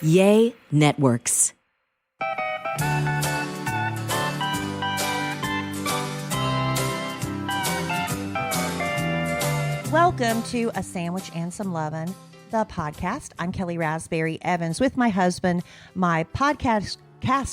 Yay Networks. Welcome to A Sandwich and Some Lovin', the podcast. I'm Kellie Raspberry Evans with my husband, my podcast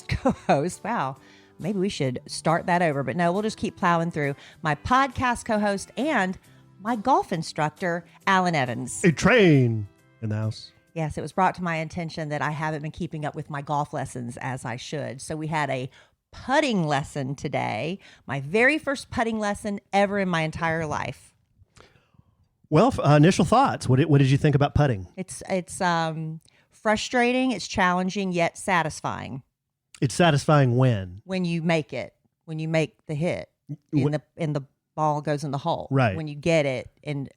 co-host. Wow, maybe we should start that over, but no, we'll just keep plowing through. My podcast co-host and my golf instructor, Alan Evans. A train in the house. Yes, it was brought to my attention that I haven't been keeping up with my golf lessons as I should. So we had a putting lesson today, my very first putting lesson ever in my entire life. Well, initial thoughts. What did you think about putting? It's frustrating, it's challenging, yet satisfying. It's satisfying when you make it, when you make the hit, and the ball goes in the hole. Right. When you get it in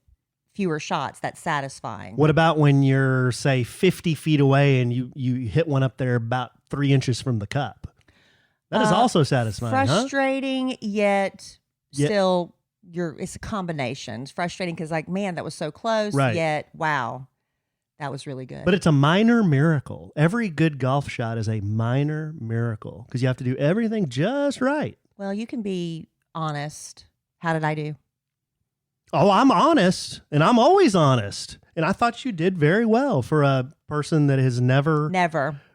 fewer shots, that's satisfying. What about when you're, say, 50 feet away and you hit one up there about 3 inches from the cup? That is also satisfying, frustrating, yet still, it's a combination. It's frustrating because, like, man, that was so close, right. Yet, wow, that was really good. But it's a minor miracle. Every good golf shot is a minor miracle because you have to do everything just right. Well, you can be honest. How did I do? Oh, I'm honest, and I'm always honest. And I thought you did very well for a person that has never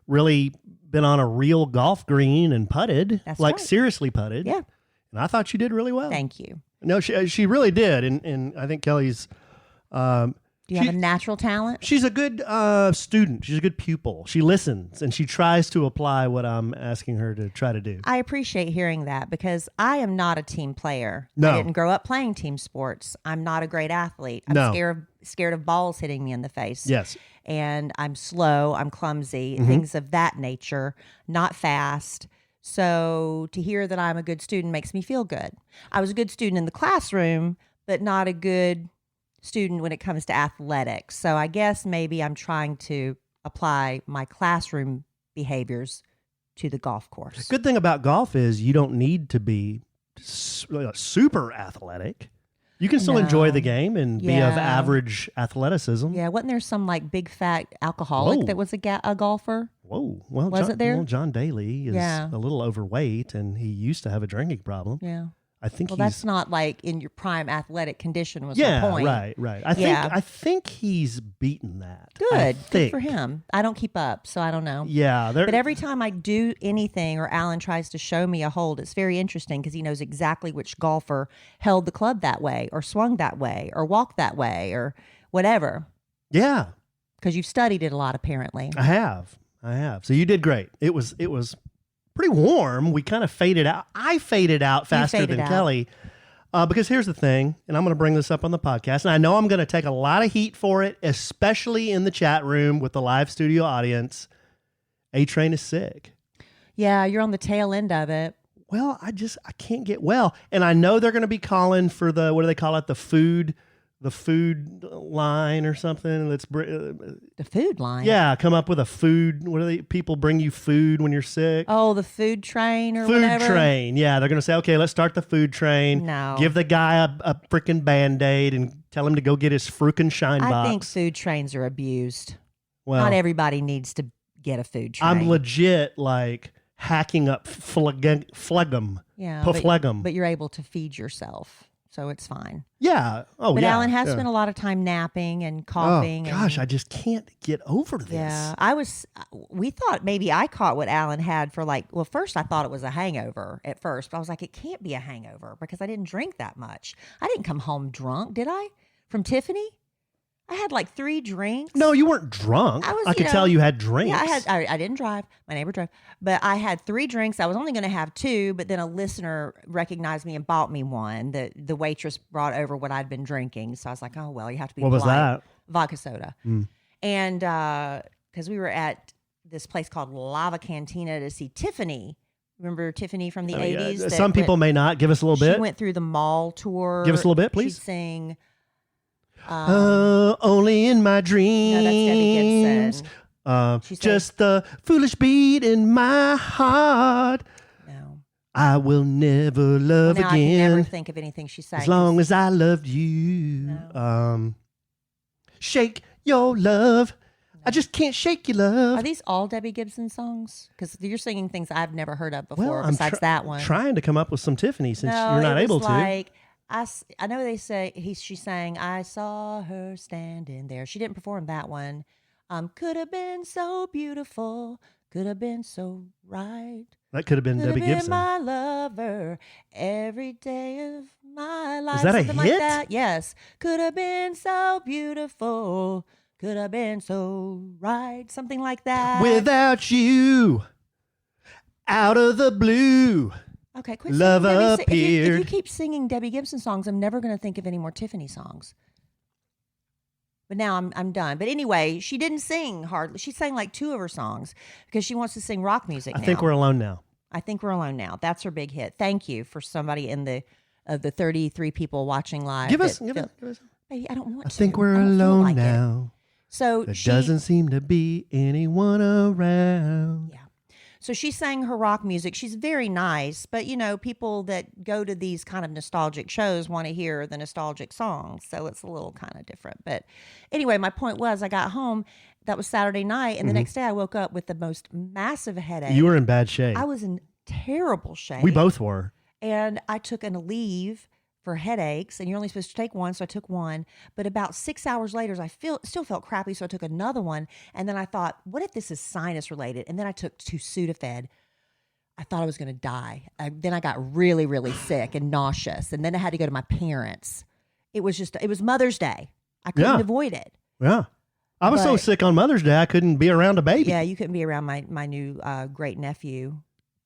really been on a real golf green and putted. That's like right. Seriously putted. Yeah. And I thought you did really well. Thank you. No, she really did. And I think Kellie's... Do you have a natural talent? She's a good student. She's a good pupil. She listens, and she tries to apply what I'm asking her to try to do. I appreciate hearing that because I am not a team player. No. I didn't grow up playing team sports. I'm not a great athlete. I'm scared of balls hitting me in the face. Yes. And I'm slow. I'm clumsy. Things of that nature. Not fast. So to hear that I'm a good student makes me feel good. I was a good student in the classroom, but not a good student when it comes to athletics. So I guess maybe I'm trying to apply my classroom behaviors to the golf course. Good thing about golf is you don't need to be super athletic. You can still enjoy the game and be of average athleticism. Yeah, wasn't there some like big fat alcoholic that was a golfer? Whoa. Well, it there? Well, John Daly is a little overweight and he used to have a drinking problem. Yeah. I think that's not like in your prime athletic condition was the point. Right. I think he's beaten that. Good for him. I don't keep up, so I don't know. Yeah. But every time I do anything or Alan tries to show me a hold, it's very interesting because he knows exactly which golfer held the club that way or swung that way or walked that way or whatever. Yeah. Because you've studied it a lot, apparently. I have. So you did great. It was pretty warm. We kind of faded out. I faded out faster than Kellie because here's the thing, and I'm going to bring this up on the podcast, and I know I'm going to take a lot of heat for it, especially in the chat room with the live studio audience. A-Train is sick. Yeah, you're on the tail end of it. Well, I can't get well. And I know they're going to be calling for what do they call it? The food line or something. The food line. Yeah, come up with a food. What do people bring you food when you're sick? Oh, the food train or whatever. Food train. Yeah, they're going to say, okay, let's start the food train. No. Give the guy a freaking Band-Aid and tell him to go get his frukin' shine box. I think food trains are abused. Well, not everybody needs to get a food train. I'm legit like hacking up phlegm. Yeah. Phlegm. But you're able to feed yourself. So it's fine. Yeah. Oh, but yeah. Alan has spent a lot of time napping and coughing. Oh, gosh, I just can't get over this. Yeah. We thought maybe I caught what Alan had for first I thought it was a hangover at first, but I was like, it can't be a hangover because I didn't drink that much. I didn't come home drunk, did I? From Tiffany? I had like 3 drinks. No, you weren't drunk. I could tell you had drinks. Yeah, I didn't drive. My neighbor drove. But I had 3 drinks. I was only going to have 2, but then a listener recognized me and bought me one. The waitress brought over what I'd been drinking. So I was like, oh, well, you have to be polite. What was that? Vodka soda. And because we were at this place called Lava Cantina to see Tiffany. Remember Tiffany from the 80s? Yeah. Some people may not. Give us a little bit. She went through the mall tour. Give us a little bit, please. She'd sing... only in my dreams. No, that's Debbie Gibson. Just the foolish beat in my heart. No. I will never love now again. I can never think of anything she sang. As long as I loved you. No. Shake your love. I just can't shake you, love. Are these all Debbie Gibson songs? Because you're singing things I've never heard of before. Well, I'm besides that one. Trying to come up with some Tiffany since No, you're not it able was to. like, I know they say she sang, I saw her standing there. She didn't perform that one. Could have been so beautiful, could have been so right. That could have been Debbie Been Gibson. my lover every day of my life. Is that a Something hit? like that. Yes. Could have been so beautiful. Could have been so right. Something like that. Without you, out of the blue. Okay, quit Love singing Debbie. appeared. If you keep singing Debbie Gibson songs, I'm never going to think of any more Tiffany songs. But now I'm done. But anyway, she didn't sing hardly. She sang like 2 of her songs because she wants to sing rock music now. I think we're alone now. I think we're alone now. That's her big hit. Thank you for somebody in the 33 people watching live. Give us. Baby, I don't want I to. think we're I don't feel alone like it. now. So There she doesn't seem to be anyone around. Yeah. So she sang her rock music. She's very nice, but people that go to these kind of nostalgic shows want to hear the nostalgic songs. So it's a little kind of different. But anyway, my point was I got home. That was Saturday night. And the next day I woke up with the most massive headache. You were in bad shape. I was in terrible shape. We both were. And I took a leave for headaches, and you're only supposed to take one, so I took one. But about 6 hours later, I still felt crappy, so I took another one. And then I thought, what if this is sinus related? And then I took 2 Sudafed. I thought I was going to die. Then I got really, really sick and nauseous, and then I had to go to my parents. It was Mother's Day. I couldn't avoid it. Yeah. I was so sick on Mother's Day, I couldn't be around a baby. Yeah, you couldn't be around my new great nephew,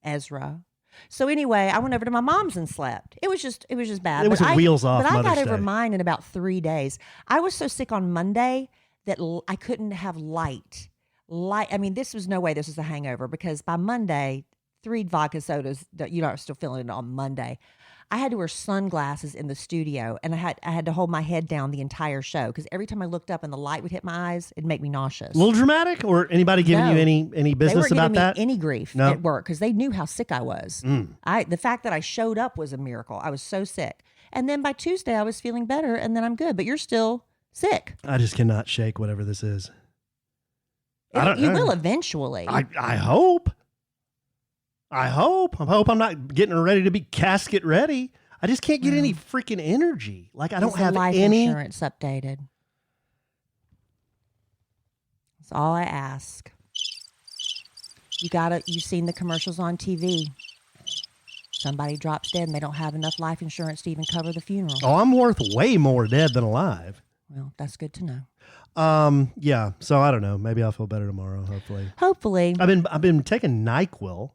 Ezra. So anyway, I went over to my mom's and slept. It was just bad. It was wheels off But I got Mother's over Day. mine in about 3 days. I was so sick on Monday that I couldn't have light. I mean, this was no way this was a hangover because by Monday, 3 vodka sodas, I'm still feeling it on Monday. I had to wear sunglasses in the studio, and I had to hold my head down the entire show because every time I looked up and the light would hit my eyes, it'd make me nauseous. A little dramatic, or anybody giving you any They business weren't about giving that? me any grief at work because they knew how sick I was. The fact that I showed up was a miracle. I was so sick. And then by Tuesday, I was feeling better, and then I'm good. But you're still sick. I just cannot shake whatever this is. You will eventually. I hope. I hope I'm not getting ready to be casket ready. I just can't get any freaking energy. Like I don't have life any insurance updated. That's all I ask. You've seen the commercials on TV. Somebody drops dead and they don't have enough life insurance to even cover the funeral. Oh, I'm worth way more dead than alive. Well, that's good to know. Yeah. So I don't know. Maybe I'll feel better tomorrow. Hopefully. I've been taking NyQuil,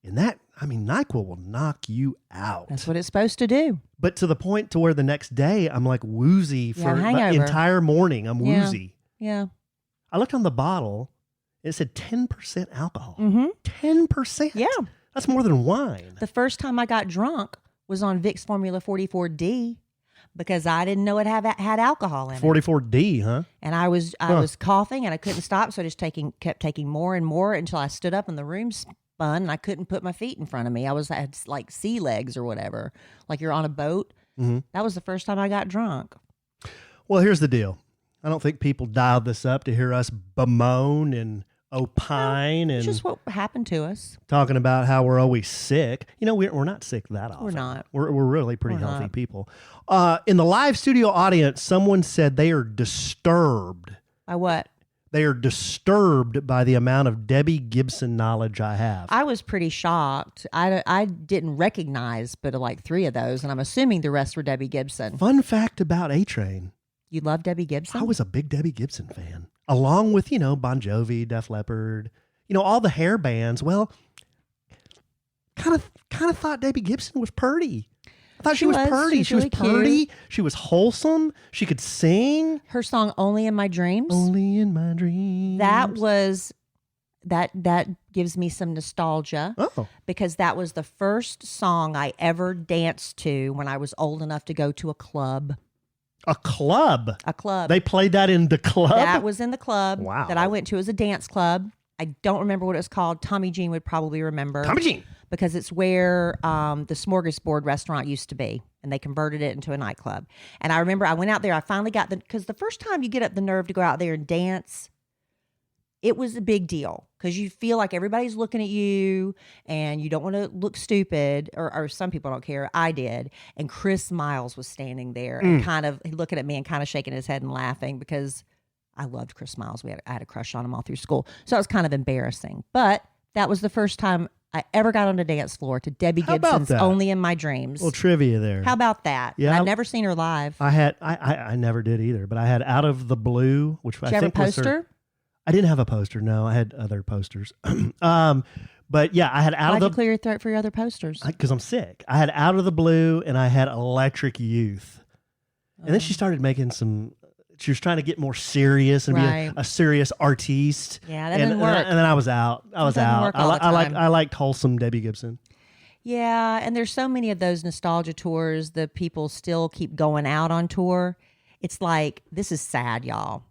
and NyQuil will knock you out. That's what it's supposed to do. But to the point to where the next day I'm like woozy for the hangover. entire morning. I'm woozy. Yeah. I looked on the bottle. It said 10% alcohol. 10%. Yeah. That's more than wine. The first time I got drunk was on Vicks Formula 44D because I didn't know it had alcohol in it. 44D, huh? And I was coughing and I couldn't stop, so I just kept taking more and more until I stood up and the room spun and I couldn't put my feet in front of me. I had like sea legs or whatever, like you're on a boat. That was the first time I got drunk. Well, here's the deal. I don't think people dialed this up to hear us bemoan and opine It's and just what happened to us. talking about how we're always sick. We're not sick that often. We're not. We're really pretty We're healthy not. people. In the live studio audience, someone said they are disturbed. By what? They are disturbed by the amount of Debbie Gibson knowledge I have. I was pretty shocked. I didn't recognize but like 3 of those, and I'm assuming the rest were Debbie Gibson. Fun fact about A-Train. You love Debbie Gibson? I was a big Debbie Gibson fan, along with, Bon Jovi, Def Leppard, all the hair bands. Well, kind of thought Debbie Gibson was purty. I thought she was purty. She was really purty. cute. She was wholesome. She could sing. Her song "Only in My Dreams." Only in my dreams. That gives me some nostalgia. Oh. Because that was the first song I ever danced to when I was old enough to go to a club. A club. A club. They played that in the club? That was in the club Wow. that I went to. It was a dance club. I don't remember what it was called. Tommy Jean would probably remember. Tommy Jean. Because it's where the Smorgasbord restaurant used to be, and they converted it into a nightclub. And I remember I went out there. I finally got because the first time you get up the nerve to go out there and dance, it was a big deal because you feel like everybody's looking at you and you don't want to look stupid, or some people don't care. I did. And Chris Miles was standing there and kind of looking at me and kind of shaking his head and laughing because I loved Chris Miles. I had a crush on him all through school. So it was kind of embarrassing. But that was the first time I ever got on a dance floor to Debbie Gibson's Only in My Dreams. Well, trivia there. How about that? Yeah. I've never seen her live. I never did either, but I had Out of the Blue, which Did I you have think a poster? was her. I didn't have a poster. No, I had other posters. But yeah, I had Out Why'd of you clear your throat for your other posters? because I'm sick. I had Out of the Blue and I had Electric Youth. And then she started making she was trying to get more serious and Right. be a serious artiste. Yeah, that didn't work. And then I was out. doesn't work all the time. I liked wholesome Debbie Gibson. Yeah, and there's so many of those nostalgia tours. The people still keep going out on tour. It's like, this is sad, y'all.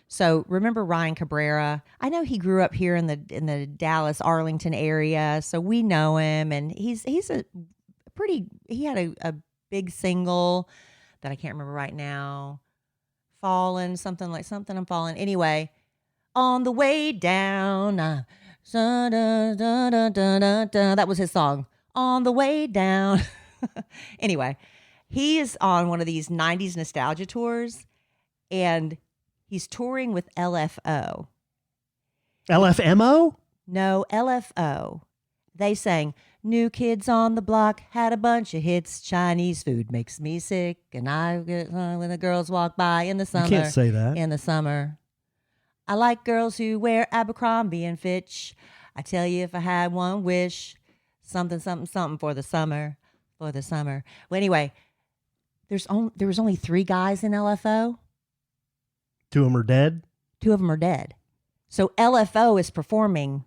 So remember Ryan Cabrera? I know he grew up here in the Dallas, Arlington area, so we know him, and he had a big single that I can't remember right now. Fallen, something I'm falling. Anyway, on the way down, that was his song. On the way down. Anyway, he is on one of these 90s nostalgia tours, and he's touring with LFO. LFMO? No, LFO. They sang, New Kids on the Block had a bunch of hits. Chinese food makes me sick. And I get when the girls walk by in the summer. You can't say that. In the summer. I like girls who wear Abercrombie and Fitch. I tell you, if I had one wish, something for the summer. For the summer. Well, anyway, there was only 3 guys in LFO. 2 of them are dead? 2 of them are dead. So LFO is performing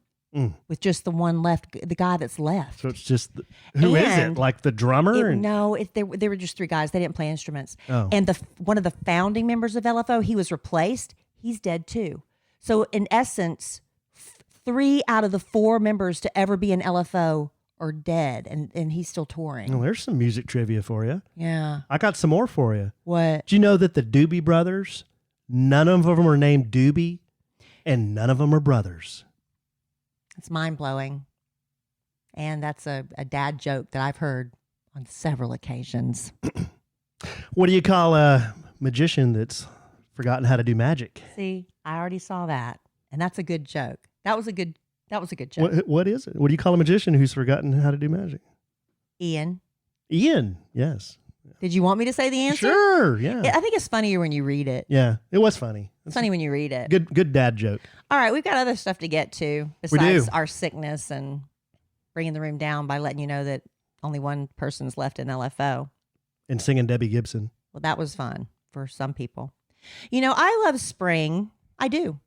with just the one left, the guy that's left. So it's just, who is it? Like the drummer? They were just 3 guys. They didn't play instruments. Oh. And one of the founding members of LFO, he was replaced. He's dead too. So in essence, 3 out of the 4 members to ever be in LFO are dead, and he's still touring. Well, there's some music trivia for you. Yeah. I got some more for you. What? Do you know that the Doobie Brothers, none of them are named Doobie, and none of them are brothers? It's mind-blowing. And that's a dad joke that I've heard on several occasions. What do you call a magician that's forgotten how to do magic? See, I already saw that. And that's a good joke. That was a good joke. What is it? What do you call a magician who's forgotten how to do magic? Ian. Ian, yes. Did you want me to say the answer? Sure, yeah. I think it's funnier when you read it. Yeah, it was funny. It's funny when you read it. Good dad joke. All right, we've got other stuff to get to besides our sickness and bringing the room down by letting you know that only one person's left in LFO. And singing Debbie Gibson. Well, that was fun for some people. You know, I love spring. I do.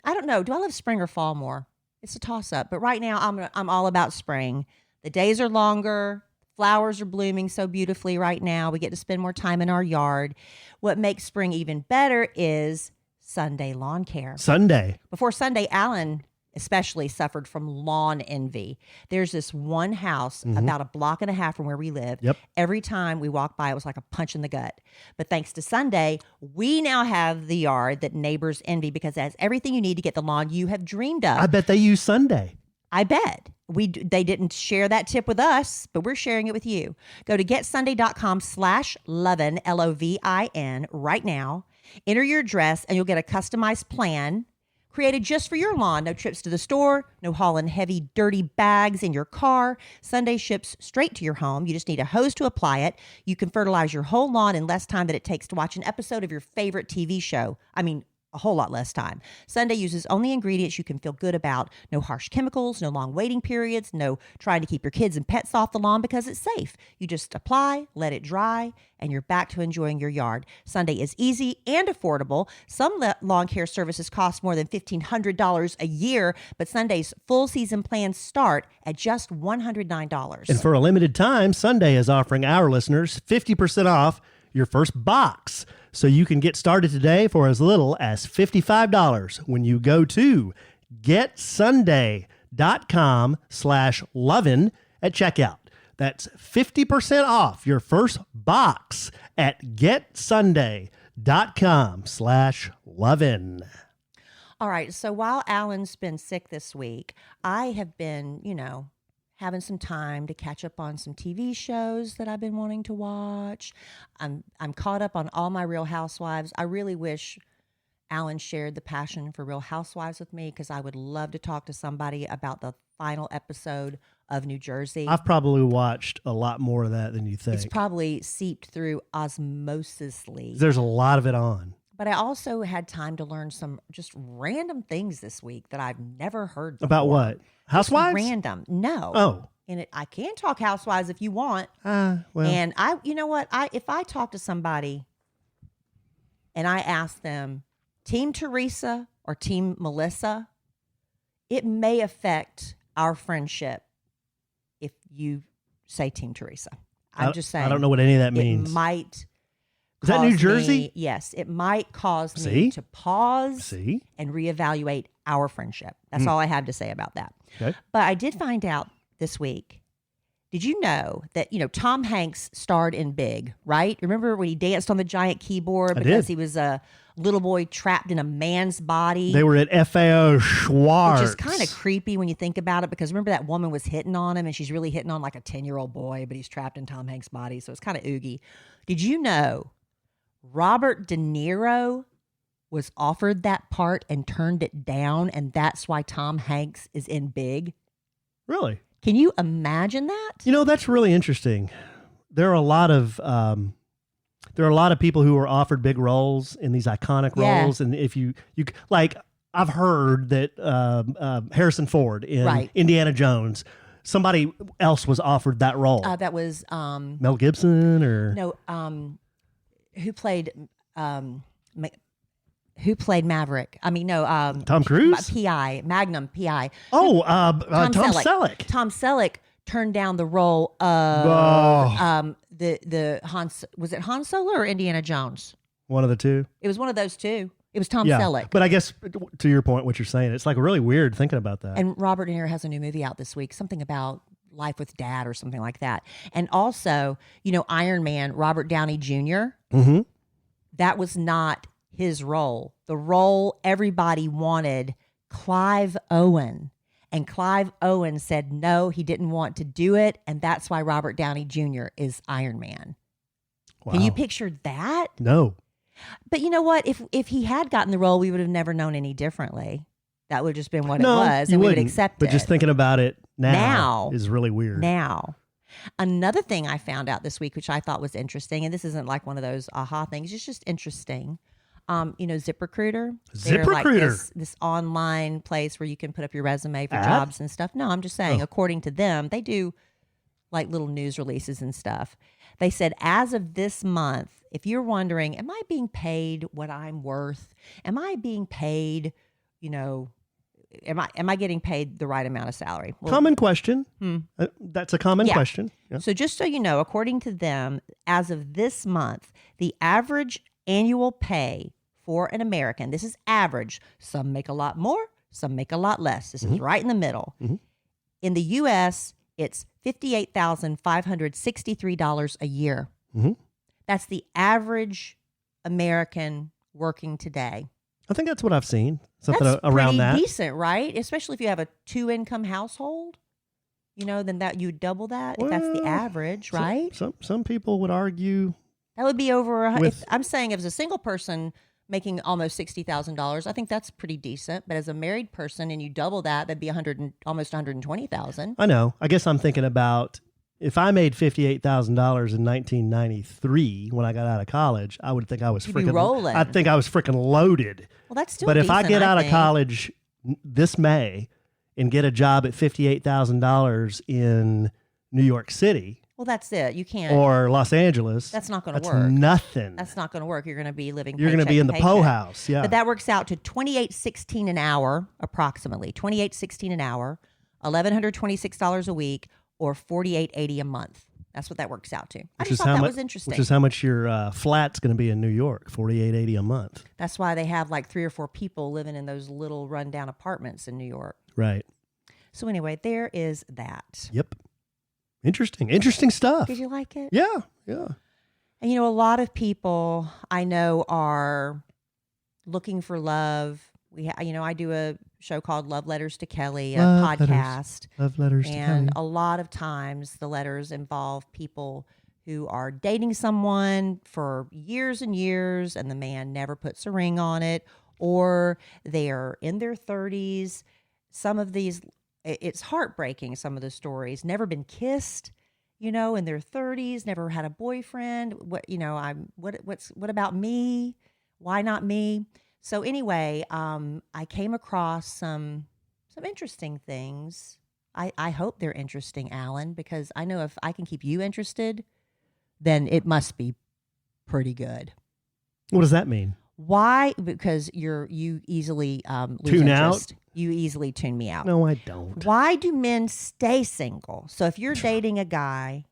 I don't know. Do I love spring or fall more? It's a toss-up. But right now, I'm all about spring. The days are longer. Flowers are blooming so beautifully right now. We get to spend more time in our yard. What makes spring even better is Sunday lawn care. Sunday. Before Sunday, Alan especially suffered from lawn envy. There's this one house about a block and a half from where we live. Yep. Every time we walk by, it was like a punch in the gut. But thanks to Sunday, we now have the yard that neighbors envy because it has everything you need to get the lawn you have dreamed of. I bet they use Sunday. I bet. They didn't share that tip with us, but we're sharing it with you. Go to getsunday.com/lovin, LOVIN right now. Enter your address and you'll get a customized plan created just for your lawn. No trips to the store, no hauling heavy, dirty bags in your car. Sunday ships straight to your home. You just need a hose to apply it. You can fertilize your whole lawn in less time than it takes to watch an episode of your favorite TV show. I mean, a whole lot less time. Sunday uses only ingredients you can feel good about. No harsh chemicals, no long waiting periods, no trying to keep your kids and pets off the lawn because it's safe. You just apply, let it dry, and you're back to enjoying your yard. Sunday is easy and affordable. Some lawn care services cost more than $1,500 a year, but Sunday's full season plans start at just $109. And for a limited time, Sunday is offering our listeners 50% off your first box. So you can get started today for as little as $55 when you go to getsunday.com/lovin at checkout. That's 50% off your first box at getsunday.com/lovin. All right. So while Alan's been sick this week, I have been, having some time to catch up on some TV shows that I've been wanting to watch. I'm caught up on all my Real Housewives. I really wish Alan shared the passion for Real Housewives with me, because I would love to talk to somebody about the final episode of New Jersey. I've probably watched a lot more of that than you think. It's probably seeped through osmosisly. There's a lot of it on. But I also had time to learn some just random things this week that I've never heard before. About what? Housewives? Just random. No. Oh. And I can talk Housewives if you want. Well. And you know what? If I talk to somebody and I ask them, Team Teresa or Team Melissa, it may affect our friendship if you say Team Teresa. I'm just saying. I don't know what any of that means. It might. Is that New Jersey? Yes, it might cause me to pause and reevaluate our friendship. That's all I have to say about that. Okay. But I did find out this week. Did you know that, Tom Hanks starred in Big, right? Remember when he danced on the giant keyboard because he was a little boy trapped in a man's body? They were at FAO Schwartz. Which is kind of creepy when you think about it, because remember that woman was hitting on him, and she's really hitting on like a 10-year-old boy, but he's trapped in Tom Hanks' body. So it's kind of oogie. Did you know Robert De Niro was offered that part and turned it down, and that's why Tom Hanks is in Big? Really? Can you imagine that? That's really interesting. There are a lot of people who are offered big roles in these iconic roles, and if you like, I've heard that Harrison Ford in Indiana Jones, somebody else was offered that role. That was Mel Gibson or no, who played Maverick? I mean, no, Tom Cruise? Magnum PI. Oh, Tom Selleck. Tom Selleck turned down the role of the was it Han Solo or Indiana Jones? One of the two. It was one of those two. It was Tom Selleck. But I guess to your point, what you're saying, it's like really weird thinking about that. And Robert De Niro has a new movie out this week, something about Life with Dad or something like that. And also, Iron Man, Robert Downey Jr., that was not his role. The role everybody wanted, Clive Owen. And Clive Owen said no, he didn't want to do it. And that's why Robert Downey Jr. is Iron Man. Wow. Can you picture that? No. But you know what? If he had gotten the role, we would have never known any differently. That would have just been what it was, and we would accept it. But just thinking about it now is really weird. Now. Another thing I found out this week, which I thought was interesting, and this isn't like one of those aha things, it's just interesting. ZipRecruiter. ZipRecruiter. Like this online place where you can put up your resume for jobs and stuff. No, I'm just saying, according to them, they do like little news releases and stuff. They said, as of this month, if you're wondering, am I being paid what I'm worth? Am I being paid, am I getting paid the right amount of salary? Well, common question. That's a common question. Yeah. So just so you know, according to them, as of this month, the average annual pay for an American, this is average. Some make a lot more, some make a lot less. This is right in the middle. In the U.S., it's $58,563 a year. That's the average American working today. I think that's what I've seen. Something that's around that. Decent, right? Especially if you have a 2-income household. Then that you double that if that's the average, right? Some people would argue that would be over. I'm saying if it's a single person making almost $60,000, I think that's pretty decent. But as a married person and you double that, that'd be almost $120,000. I know. I guess I'm thinking about if I made $58,000 in 1993 when I got out of college, I would think I was freaking rolling. I think I was freaking loaded. Well, that's still. But decent, if I get out of college this May and get a job at $58,000 in New York City. Well, that's it. You can't. Or Los Angeles. That's not going to work. Nothing. That's not going to work. You're going to be living. You're going to be in the Poe house. Yeah. But that works out to $28.16 an hour, approximately $28.16 an hour, $1,126 a week, or $48.80 a month. That's what that works out to. I just thought that was interesting. Which is how much your flat's going to be in New York, $48.80 a month. That's why they have like 3 or 4 people living in those little rundown apartments in New York. Right. So anyway, there is that. Yep. Interesting stuff. Did you like it? Yeah. And a lot of people I know are looking for love I do a show called Love Letters to Kellie, a Love podcast. Love letters to And Kellie. a lot of times the letters involve people who are dating someone for years and years, and the man never puts a ring on it, or they are in their 30s. Some of these, it's heartbreaking, some of the stories. Never been kissed, in their 30s, never had a boyfriend. What about me? Why not me? So anyway, I came across some interesting things. I hope they're interesting, Alan, because I know if I can keep you interested, then it must be pretty good. What does that mean? Why? Because you easily lose Tune interest. out? You easily tune me out. No, I don't. Why do men stay single? So if you're dating a guy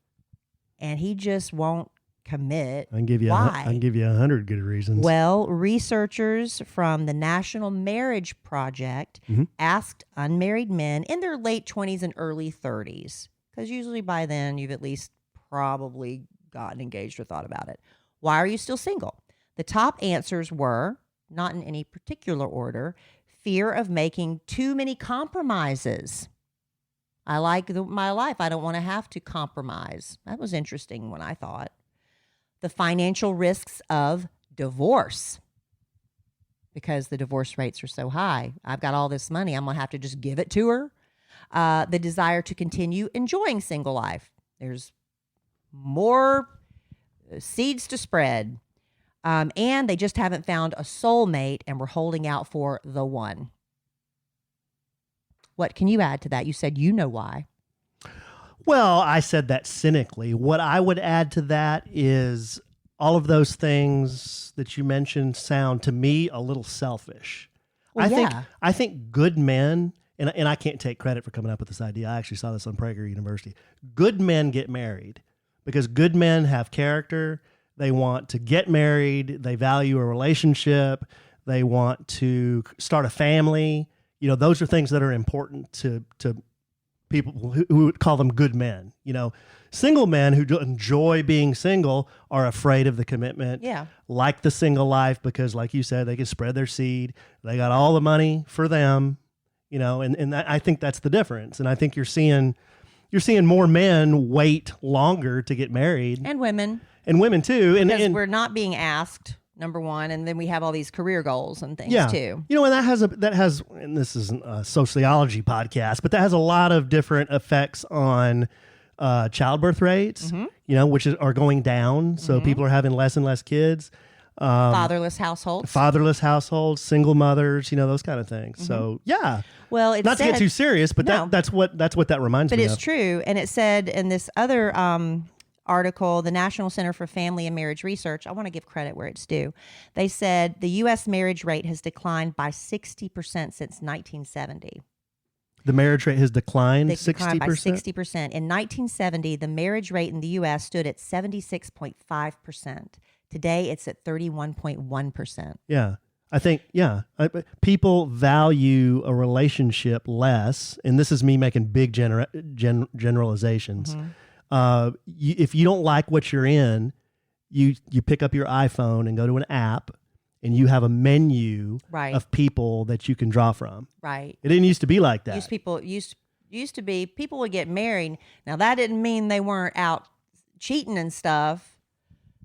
and he just won't commit, I can give you why? I can give you 100 good reasons. Well, researchers from the National Marriage Project asked unmarried men in their late 20s and early 30s, because usually by then you've at least probably gotten engaged or thought about it. Why are you still single? The top answers were, not in any particular order, fear of making too many compromises. I like my life. I don't want to have to compromise. That was interesting when I thought. The financial risks of divorce, because the divorce rates are so high. I've got all this money. I'm going to have to just give it to her. The desire to continue enjoying single life. There's more seeds to spread. And they just haven't found a soulmate and we're holding out for the one. What can you add to that? You said you know why. Well, I said that cynically. What I would add to that is all of those things that you mentioned sound to me a little selfish. Well, I think good men, and I can't take credit for coming up with this idea. I actually saw this on Prager University. Good men get married because good men have character. They want to get married. They value a relationship. They want to start a family. Those are things that are important to people who would call them good men. Single men who enjoy being single are afraid of the commitment. Yeah. Like the single life because, like you said, they can spread their seed. They got all the money for them. And I think that's the difference. And I think you're seeing more men wait longer to get married, And women. and women too. Because we're not being asked, number one, and then we have all these career goals and things too. And that has, and this isn't a sociology podcast, but that has a lot of different effects on childbirth rates, which are going down. So people are having less and less kids. Fatherless households. Single mothers, those kind of things. So Well, it's not to get too serious, but No. that's what that reminds me But of. it's true. And it said in this other article, the National Center for Family and Marriage Research, I want to give credit where it's due. They said the U.S. marriage rate has declined by 60% since 1970. The marriage rate has declined They declined 60%? by 60%. In 1970, the marriage rate in the U.S. stood at 76.5%. Today, it's at 31.1%. Yeah. I think, people value a relationship less, and this is me making big generalizations. If you don't like what you're in, you pick up your iPhone and go to an app, and you have a menu of people that you can draw from. Right. It didn't used to be like that. Used to be people would get married. Now that didn't mean they weren't out cheating and stuff,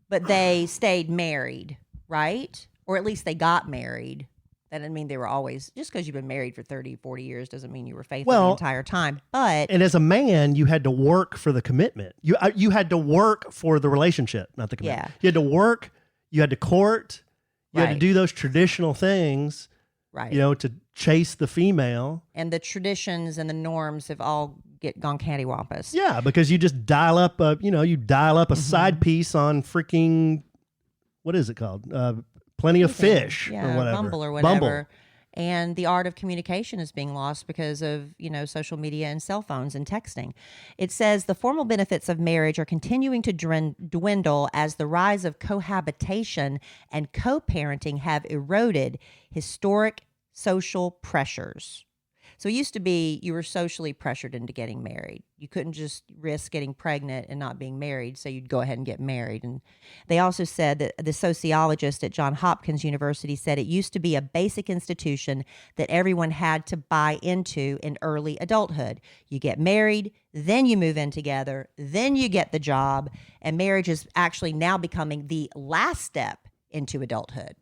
but they stayed married, right? Or at least they got married. That didn't mean they were always, just because you've been married for 30, 40 years doesn't mean you were faithful the entire time. And as a man, you had to work for the commitment. You had to work for the relationship, not the commitment. Yeah. You had to work, you had to court, you had to do those traditional things, right? To chase the female. And the traditions and the norms have all gone cattywampus. Yeah, because you just dial up a side piece on freaking, what is it called? Plenty of Fish or whatever. Bumble or whatever. Bumble. And the art of communication is being lost because of, social media and cell phones and texting. It says the formal benefits of marriage are continuing to dwindle as the rise of cohabitation and co-parenting have eroded historic social pressures. So it used to be you were socially pressured into getting married. You couldn't just risk getting pregnant and not being married, so you'd go ahead and get married. And they also said that the sociologist at Johns Hopkins University said it used to be a basic institution that everyone had to buy into in early adulthood. You get married, then you move in together, then you get the job, and marriage is actually now becoming the last step into adulthood.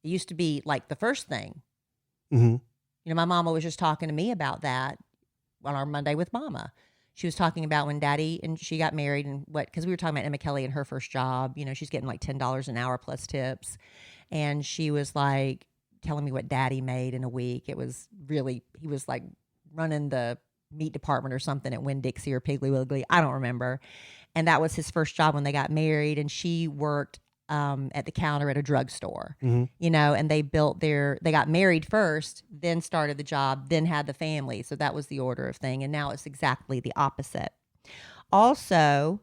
It used to be like the first thing. Mm-hmm. You know, my mama was just talking to me about that on our Monday with Mama. She was talking about when Daddy and she got married and because we were talking about Kellie and her first job. You know, she's getting like $10 an hour plus tips. And she was like telling me what Daddy made in a week. It was really, he was like running the meat department or something at Winn-Dixie or Piggly Wiggly. I don't remember. And that was his first job when they got married. And she worked at the counter at a drugstore, you know, and they got married first, then started the job, then had the family. So that was the order of thing. And now it's exactly the opposite. Also,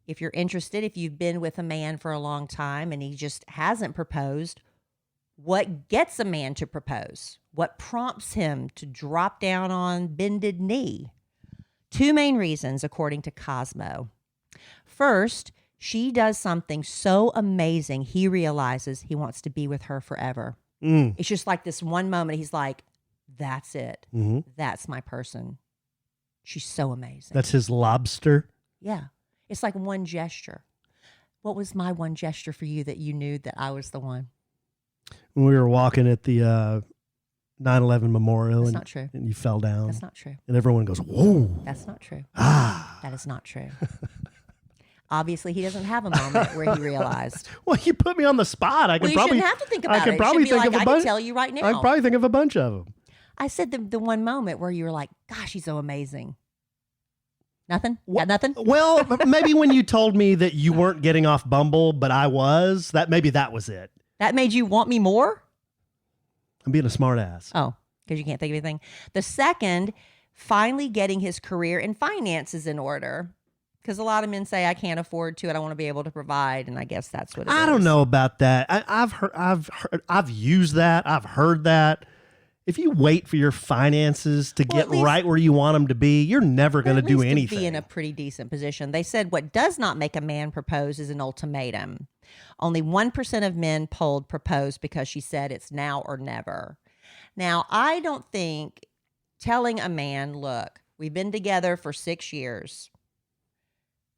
if you're interested, if you've been with a man for a long time and he just hasn't proposed, what gets a man to propose? What prompts him to drop down on bended knee? 2 main reasons, according to Cosmo. First, she does something so amazing, he realizes he wants to be with her forever. It's just like this one moment. He's like, that's it. That's my person. She's so amazing. That's his lobster? Yeah. It's like one gesture. What was my one gesture for you that you knew that I was the one? When we were walking at the 9/11 memorial. That's not true. And you fell down. That's not true. And everyone goes, whoa. That's not true. Ah. That is not true. Obviously, he doesn't have a moment where he realized. Well, you put me on the spot. You shouldn't have to think about it. I can tell you right now. I can probably think of a bunch of them. I said the one moment where you were like, gosh, he's so amazing. Nothing? Got nothing? Well, maybe when you told me that you weren't getting off Bumble, but I was, maybe that was it. That made you want me more? I'm being a smart ass. Oh, because you can't think of anything. The second, finally getting his career and finances in order. Because a lot of men say, I can't afford to, and I want to be able to provide, and I guess that's what it is. I don't know about that. I've used that. I've heard that. If you wait for your finances to get right where you want them to be, you're never going to do anything. Be in a pretty decent position. They said what does not make a man propose is an ultimatum. Only 1% of men polled proposed because she said it's now or never. Now, I don't think telling a man, look, we've been together for 6 years.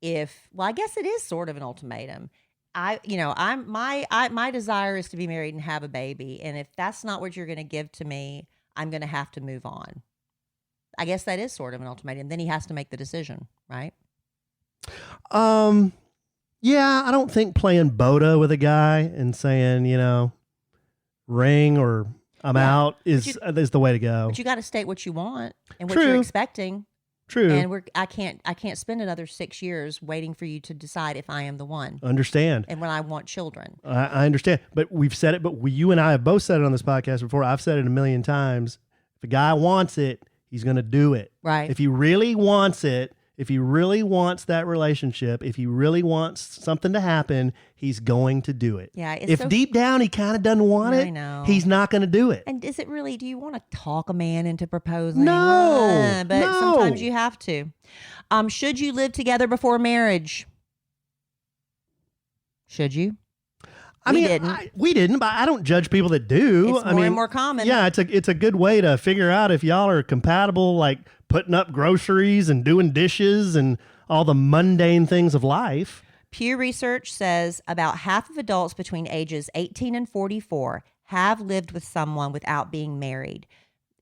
I guess it is sort of an ultimatum. My desire is to be married and have a baby. And if that's not what you're going to give to me, I'm going to have to move on. I guess that is sort of an ultimatum. Then he has to make the decision, right? Yeah, I don't think playing Boda with a guy and saying, ring or I'm out is the way to go. But you got to state what you want and what True. you're expecting. True. And I can't spend another 6 years waiting for you to decide if I am the one. Understand. And when I want children. I understand. But we've said it, you and I have both said it on this podcast before. I've said it a million times. If a guy wants it, he's going to do it. Right. If he really wants it, if he really wants that relationship, if he really wants something to happen, he's going to do it. Yeah. If deep down he kind of doesn't want it, he's not going to do it. And is it really, do you want to talk a man into proposing? No. But sometimes you have to. Should you live together before marriage? Should you? We didn't, but I don't judge people that do. It's more and more common. Yeah, it's a good way to figure out if y'all are compatible, like putting up groceries and doing dishes and all the mundane things of life. Pew Research says about half of adults between ages 18 and 44 have lived with someone without being married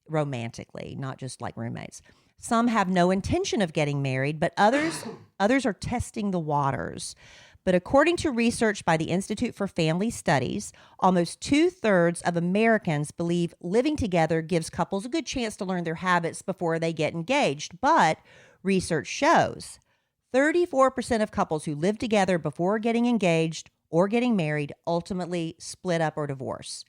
romantically, not just like roommates. Some have no intention of getting married, but others are testing the waters. But according to research by the Institute for Family Studies, almost 2/3 of Americans believe living together gives couples a good chance to learn their habits before they get engaged. But research shows 34% of couples who live together before getting engaged or getting married ultimately split up or divorce.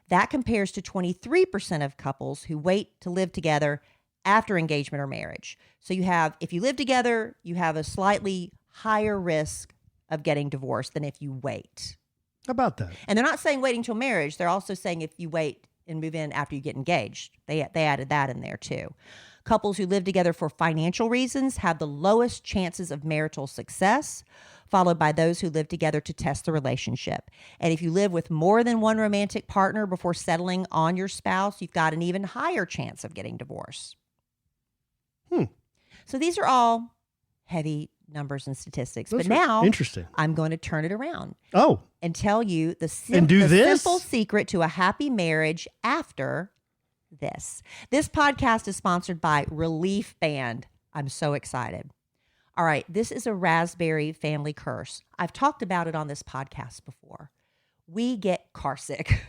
That compares to 23% of couples who wait to live together after engagement or marriage. So if you live together, you have a slightly higher risk of getting divorced than if you wait. How about that? And they're not saying waiting till marriage. They're also saying if you wait move in after you get engaged. They added that in there too. Couples who live together for financial reasons have the lowest chances of marital success, followed by those who live together to test the relationship. And if you live with more than one romantic partner before settling on your spouse, you've got an even higher chance of getting divorced. So these are all heavy numbers and statistics. But now interesting. I'm going to turn it around. Oh. And tell you the simple secret to a happy marriage after this. This podcast is sponsored by Relief Band. I'm so excited. All right, this is a raspberry family curse. I've talked about it on this podcast before. We get car sick.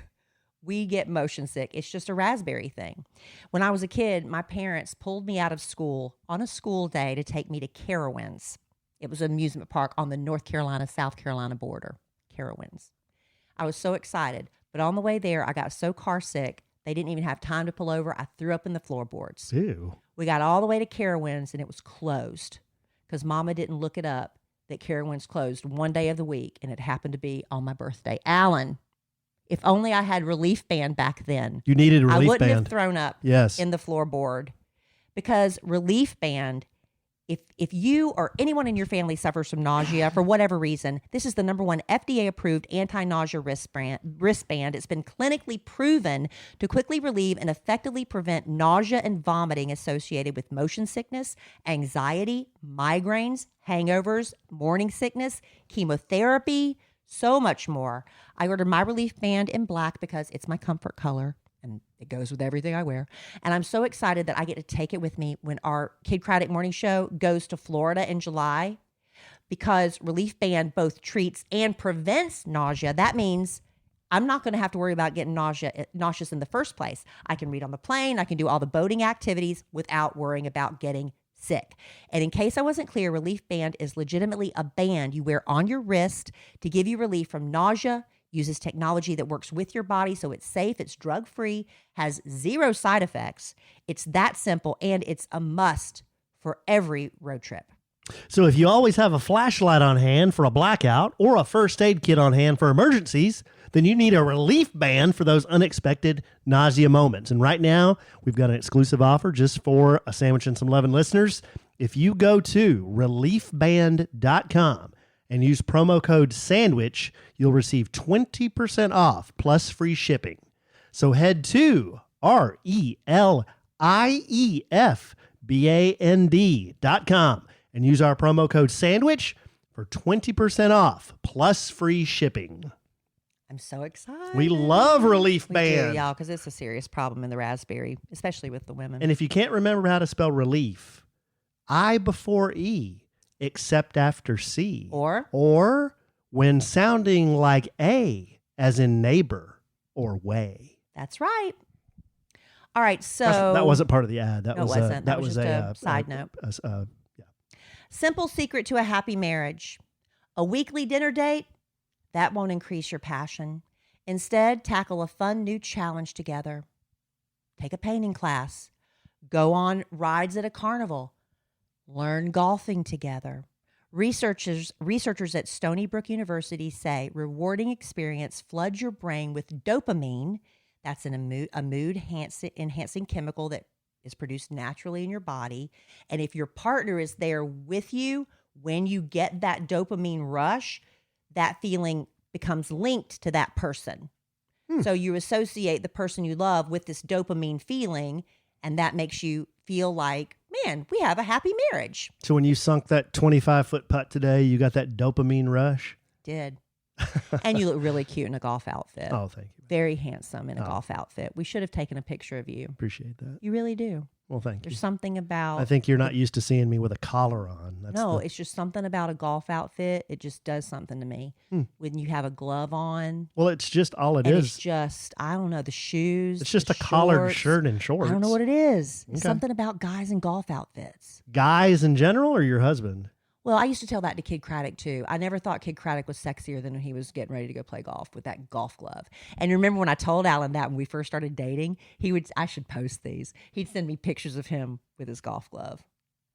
We get motion sick. It's just a raspberry thing. When I was a kid, my parents pulled me out of school on a school day to take me to Carowinds. It was an amusement park on the North Carolina-South Carolina border, Carowinds. I was so excited, but on the way there, I got so car sick, they didn't even have time to pull over. I threw up in the floorboards. Ew. We got all the way to Carowinds, and it was closed because Mama didn't look it up that Carowinds closed one day of the week, and it happened to be on my birthday. Alan, if only I had Relief Band back then. You needed a Relief Band. I wouldn't have thrown up in the floorboard because Relief Band, if you or anyone in your family suffers from nausea for whatever reason, this is the #1 FDA-approved anti-nausea wristband. It's been clinically proven to quickly relieve and effectively prevent nausea and vomiting associated with motion sickness, anxiety, migraines, hangovers, morning sickness, chemotherapy, so much more. I ordered my Relief Band in black because it's my comfort color. And it goes with everything I wear. And I'm so excited that I get to take it with me when our Kid Craddock morning show goes to Florida in July, because Relief Band both treats and prevents nausea. That means I'm not going to have to worry about getting nauseous in the first place. I can read on the plane. I can do all the boating activities without worrying about getting sick. And in case I wasn't clear, Relief Band is legitimately a band you wear on your wrist to give you relief from nausea, uses technology that works with your body so it's safe, it's drug-free, has 0 side effects. It's that simple, and it's a must for every road trip. So if you always have a flashlight on hand for a blackout or a first aid kit on hand for emergencies, then you need a Relief Band for those unexpected nausea moments. And right now, we've got an exclusive offer just for A Sandwich and Some Lovin' listeners. If you go to reliefband.com and use promo code SANDWICH, you'll receive 20% off plus free shipping. So head to reliefband.com and use our promo code SANDWICH for 20% off plus free shipping. I'm so excited. We love Relief Band. We do, y'all, because it's a serious problem in the raspberry, especially with the women. And if you can't remember how to spell relief, I before E, except after C. Or when sounding like A, as in neighbor or way. That's right. All right, so... That wasn't part of the ad. That wasn't. That was just a side note. Yeah. Simple secret to a happy marriage. A weekly dinner date, that won't increase your passion. Instead, tackle a fun new challenge together. Take a painting class. Go on rides at a carnival. Learn golfing together. Researchers at Stony Brook University say rewarding experience floods your brain with dopamine. That's a mood enhancing chemical that is produced naturally in your body. And if your partner is there with you, when you get that dopamine rush, that feeling becomes linked to that person. So you associate the person you love with this dopamine feeling, and that makes you feel like, man, we have a happy marriage. So when you sunk that 25-foot putt today, you got that dopamine rush? Did. And you look really cute in a golf outfit. Oh, thank you. Very handsome in a golf outfit. We should have taken a picture of you. Appreciate that. You really do. Well, thank you. There's something about... I think you're not used to seeing me with a collar on. It's just something about a golf outfit. It just does something to me. When you have a glove on. Well, it's just all it and is. It's just, I don't know, the shoes. It's just a collared shirt and shorts. I don't know what it is. It's Okay. something about guys in golf outfits. Guys in general or your husband? Well, I used to tell that to Kid Craddock too. I never thought Kid Craddock was sexier than when he was getting ready to go play golf with that golf glove. And remember when I told Alan that when we first started dating, I should post these. He'd send me pictures of him with his golf glove.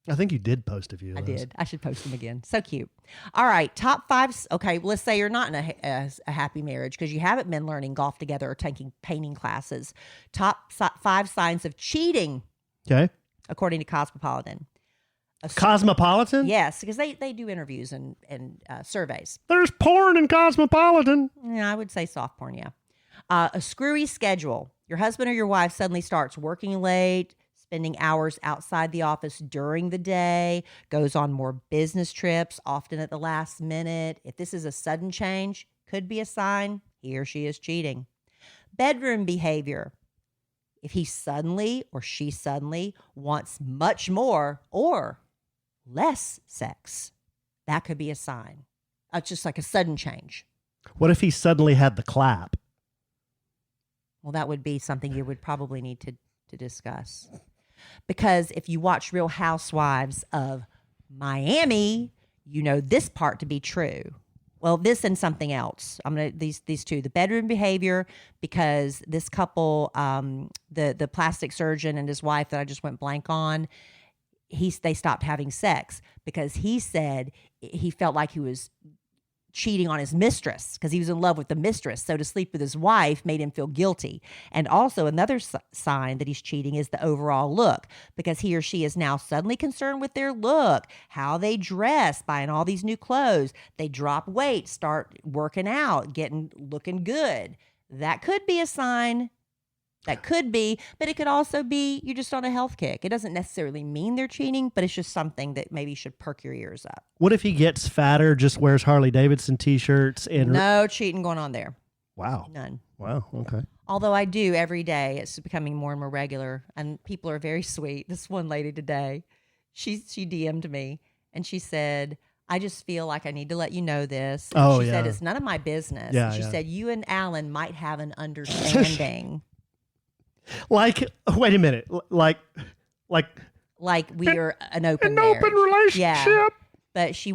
I think you did post a few of I those. did. I should post them again. So cute. All right. Top 5. Okay. Let's say you're not in a happy marriage because you haven't been learning golf together or taking painting classes. Top 5 signs of cheating, Okay. according to Cosmopolitan. Cosmopolitan? Yes, because they do interviews and surveys. There's porn in Cosmopolitan. Yeah, I would say soft porn, yeah. A screwy schedule. Your husband or your wife suddenly starts working late, spending hours outside the office during the day, goes on more business trips, often at the last minute. If this is a sudden change, could be a sign he or she is cheating. Bedroom behavior. If he suddenly or she suddenly wants much more or less sex, that could be a sign. It's just like a sudden change. What if he suddenly had the clap? Well, that would be something you would probably need to discuss. Because if you watch Real Housewives of Miami, you know this part to be true. Well, this and something else. I'm gonna these two. The bedroom behavior, because this couple, the plastic surgeon and his wife that I just went blank on, they stopped having sex because he said he felt like he was cheating on his mistress because he was in love with the mistress. So to sleep with his wife made him feel guilty. And also another sign that he's cheating is the overall look, because he or she is now suddenly concerned with their look, how they dress, buying all these new clothes. They drop weight, start working out, looking good. That could be a sign. That could be, but it could also be you're just on a health kick. It doesn't necessarily mean they're cheating, but it's just something that maybe should perk your ears up. What if he gets fatter, just wears Harley Davidson t-shirts? And no cheating going on there. Wow. None. Wow. Okay. Although I do every day. It's becoming more and more regular, and people are very sweet. This one lady today, she DM'd me, and she said, I just feel like I need to let you know this. And she said, it's none of my business. Yeah, she said, you and Alan might have an understanding. Like, wait a minute. Like we are an open relationship. Yeah. But she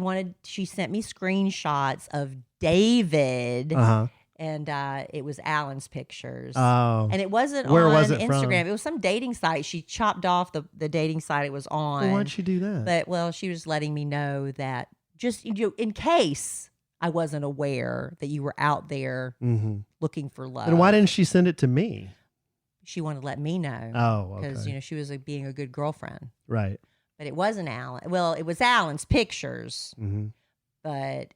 sent me screenshots of David, and it was Alan's pictures. Oh. And it wasn't Where on was it Instagram. from? It was some dating site. She chopped off the dating site it was on. Well, why'd she do that? But she was letting me know that just in case I wasn't aware that you were out there looking for love. And why didn't she send it to me? She wanted to let me know. Oh, okay. Because, she was being a good girlfriend. Right. But it wasn't Alan. Well, it was Alan's pictures. Mm-hmm. But,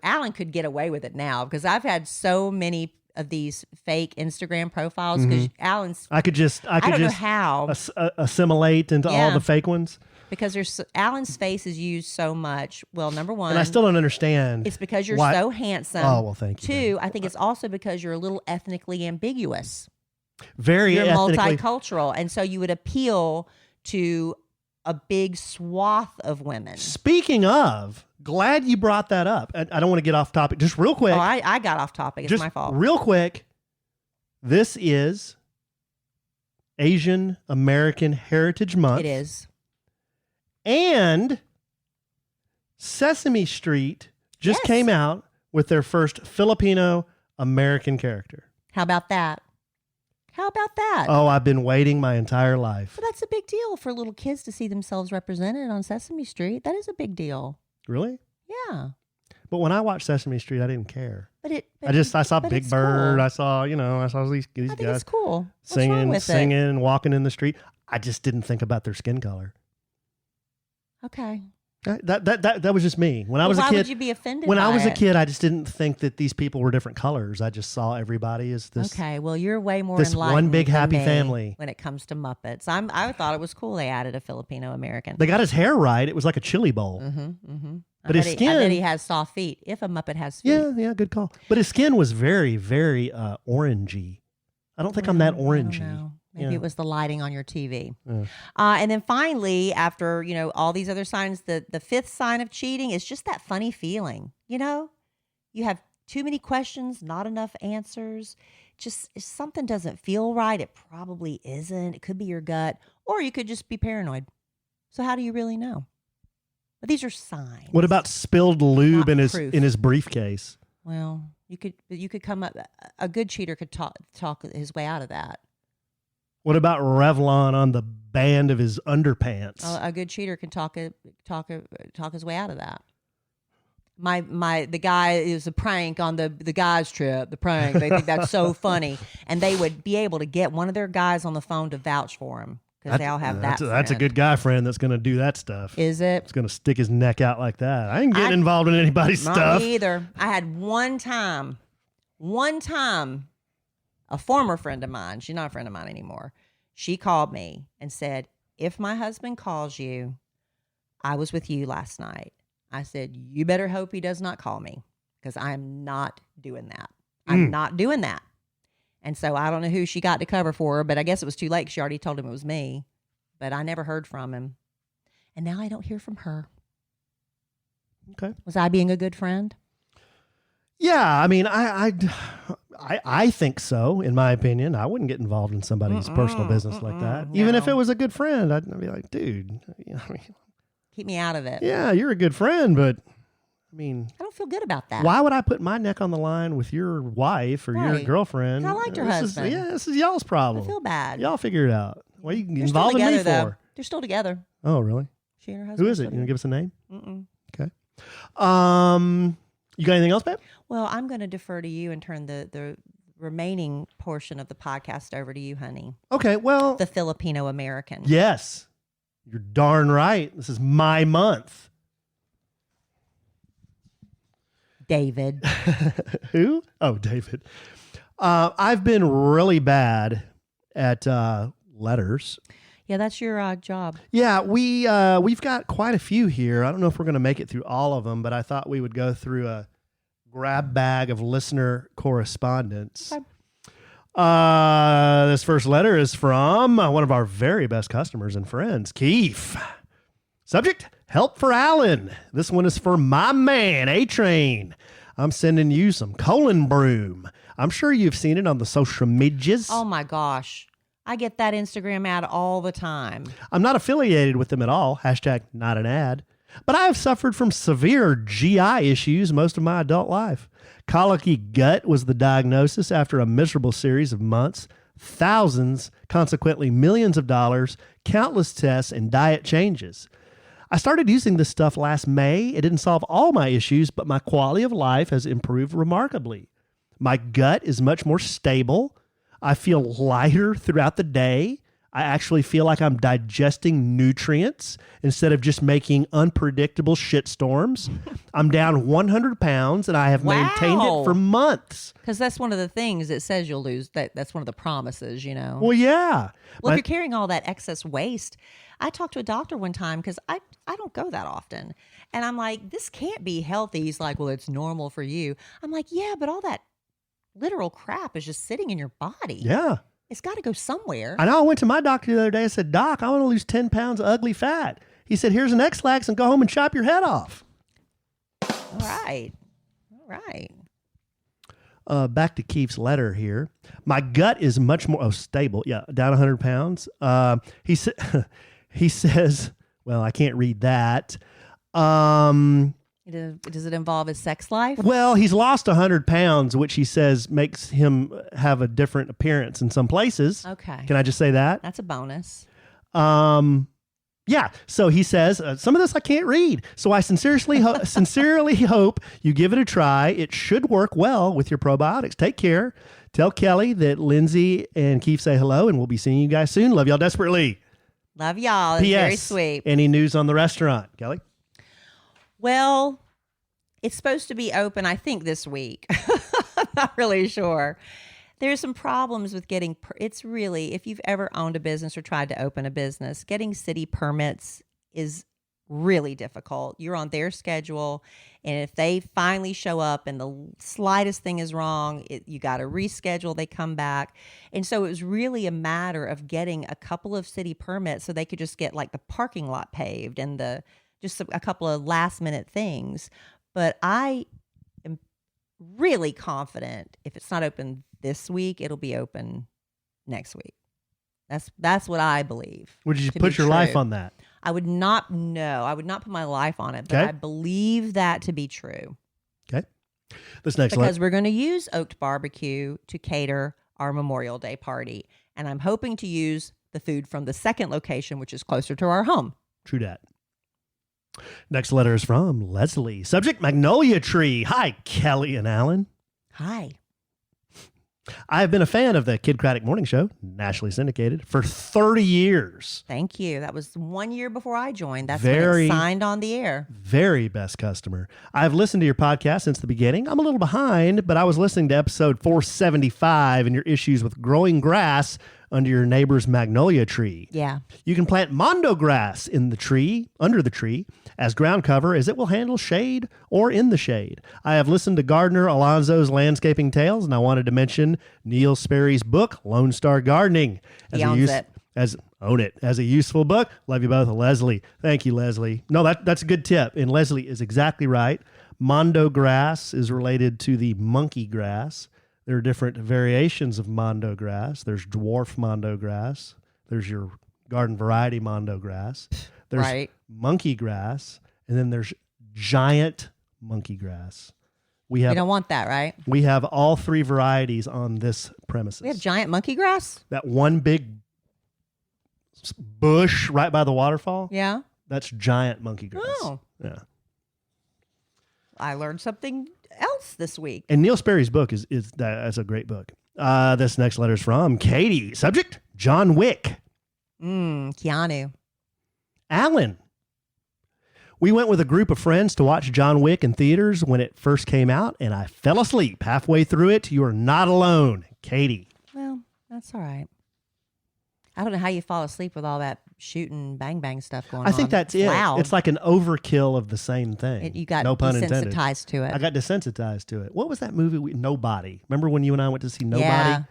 Alan could get away with it now because I've had so many of these fake Instagram profiles because Alan's. I could just know how. Assimilate into all the fake ones. Because Alan's face is used so much. Well, number one. And I still don't understand. It's because you're so handsome. Oh, well, thank you. Two, I think it's also because you're a little ethnically ambiguous. Very You're ethnically multicultural, and so you would appeal to a big swath of women. Speaking of, glad you brought that up. I don't want to get off topic. Just real quick. Oh, I got off topic. It's my fault. Real quick. This is Asian American Heritage Month. It is. And Sesame Street just came out with their first Filipino American character. How about that? Oh, I've been waiting my entire life. Well, that's a big deal for little kids to see themselves represented on Sesame Street. That is a big deal. Really? Yeah. But when I watched Sesame Street, I didn't care. I saw Big Bird. Cool. I saw these I think guys it's cool. What's singing, wrong with and walking in the street. I just didn't think about their skin color. Okay. That was just me. When I was a kid, why would you be offended? When by I was a it? kid, I just didn't think that these people were different colors. I just saw everybody as this. Okay, well, you're way more this enlightened one big than happy me family. when it comes to Muppets. I thought it was cool they added a Filipino American. They got his hair right. It was like a chili bowl. But his skin. I bet he has soft feet. If a Muppet has feet. Yeah, good call. But his skin was very, very orangey. I don't think I'm that orangey. I don't know. Maybe it was the lighting on your TV. And then finally, after, all these other signs, the fifth sign of cheating is just that funny feeling. You have too many questions, not enough answers. Just if something doesn't feel right, it probably isn't. It could be your gut, or you could just be paranoid. So how do you really know? But these are signs. What about spilled lube Not in proof. his briefcase? Well, you could come up. A good cheater could talk his way out of that. What about Revlon on the band of his underpants? A good cheater can talk his way out of that. The guy is a prank on the guys trip. The prank, they think that's so funny, and they would be able to get one of their guys on the phone to vouch for him because they all have that. That's a good guy friend that's going to do that stuff. Is it? It's going to stick his neck out like that. I ain't getting involved in anybody's stuff. Not me either. I had one time, a former friend of mine. She's not a friend of mine anymore. She called me and said, "If my husband calls you, I was with you last night." I said, "You better hope he does not call me because I'm not doing that. I'm not doing that." And so I don't know who she got to cover for her, but I guess it was too late because she already told him it was me. But I never heard from him. And now I don't hear from her. Okay. Was I being a good friend? Yeah, I mean, I think so, in my opinion. I wouldn't get involved in somebody's personal business like that. Even if it was a good friend, I'd be like, dude, keep me out of it. Yeah, you're a good friend, but I mean, I don't feel good about that. Why would I put my neck on the line with your wife or your girlfriend? I liked her husband. This is y'all's problem. I feel bad. Y'all figure it out. What are you They're involving me for? Though. They're still together. Oh, really? She and her husband. Who is it? You gonna give us a name? Okay. You got anything else, babe? Well, I'm going to defer to you and turn the remaining portion of the podcast over to you, honey. Okay. Well, the Filipino American. Yes. You're darn right. This is my month. David. Who? Oh, David. I've been really bad at letters. Yeah, that's your job. Yeah, we've got quite a few here. I don't know if we're going to make it through all of them, but I thought we would go through a grab bag of listener correspondence. Okay. This first letter is from one of our very best customers and friends, Keith. Subject, help for Alan. This one is for my man, A-Train. I'm sending you some colon broom. I'm sure you've seen it on the social medias. Oh, my gosh. I get that Instagram ad all the time. I'm not affiliated with them at all. Hashtag not an ad. But I have suffered from severe GI issues most of my adult life. Colicky gut was the diagnosis after a miserable series of months, thousands, consequently millions of dollars, countless tests, and diet changes. I started using this stuff last May. It didn't solve all my issues, but my quality of life has improved remarkably. My gut is much more stable. I feel lighter throughout the day. I actually feel like I'm digesting nutrients instead of just making unpredictable shitstorms. I'm down 100 pounds and I have maintained it for months. Because that's one of the things it says you'll lose. That's one of the promises, you know. Well, yeah. Well, if you're carrying all that excess waste, I talked to a doctor one time because I don't go that often. And I'm like, this can't be healthy. He's like, well, it's normal for you. I'm like, yeah, but all that literal crap is just sitting in your body. Yeah. It's got to go somewhere. I know. I went to my doctor the other day. I said, Doc, I want to lose 10 pounds of ugly fat. He said, here's an X-Lax and go home and chop your head off. All right. Back to Keith's letter here. My gut is much more stable. Yeah, down 100 pounds. He says, well, I can't read that. Does it involve his sex life? Well, he's lost 100 pounds, which he says makes him have a different appearance in some places. Okay. Can I just say that? That's a bonus. Yeah. So he says, some of this I can't read. So I sincerely hope you give it a try. It should work well with your probiotics. Take care. Tell Kelly that Lindsay and Keith say hello, and we'll be seeing you guys soon. Love y'all desperately. Love y'all. It's very sweet. Any news on the restaurant, Kelly? Well, it's supposed to be open, I think, this week. I'm not really sure. There's some problems with getting, it's really, if you've ever owned a business or tried to open a business, getting city permits is really difficult. You're on their schedule, and if they finally show up and the slightest thing is wrong, you got to reschedule, they come back. And so it was really a matter of getting a couple of city permits so they could just get like the parking lot paved and just a couple of last minute things. But I am really confident if it's not open this week, it'll be open next week. That's what I believe. Would you put your life on that? I would not put my life on it, but I believe that to be true. Okay. This next because we're going to use Oaked Barbecue to cater our Memorial Day party. and I'm hoping to use the food from the second location, which is closer to our home. True that. Next letter is from Leslie. Subject, magnolia tree. Hi, Kellie and Alan. Hi. I have been a fan of the Kid Craddock Morning Show, nationally syndicated, for 30 years. Thank you. That was 1 year before I joined. That's when it signed on the air. Very best customer. I've listened to your podcast since the beginning. I'm a little behind, but I was listening to episode 475 and your issues with growing grass under your neighbor's magnolia tree. Yeah. You can plant mondo grass in the tree, under the tree, as ground cover, as it will handle shade or in the shade. I have listened to Gardener Alonzo's Landscaping Tales, and I wanted to mention Neil Sperry's book, Lone Star Gardening. He owns it. Own it as a useful book. Love you both, Leslie. Thank you, Leslie. No, that's a good tip, and Leslie is exactly right. Mondo grass is related to the monkey grass. There are different variations of mondo grass. There's dwarf mondo grass. There's your garden variety mondo grass. There's monkey grass, and then there's giant monkey grass. We don't want that, right? We have all three varieties on this premises. We have giant monkey grass? That one big bush right by the waterfall? Yeah. That's giant monkey grass. Oh. Yeah. I learned something else this week. And Neil Sperry's book that's a great book. This next letter is from Katie. Subject, John Wick. Keanu. Alan. We went with a group of friends to watch John Wick in theaters when it first came out, and I fell asleep halfway through it. You are not alone, Katie. Well, that's all right. I don't know how you fall asleep with all that shooting bang stuff going on. I think that's it. Loud. It's like an overkill of the same thing. You got no pun intended. desensitized to it. I got desensitized to it. What was that movie? Nobody. Remember when you and I went to see Nobody? Yeah.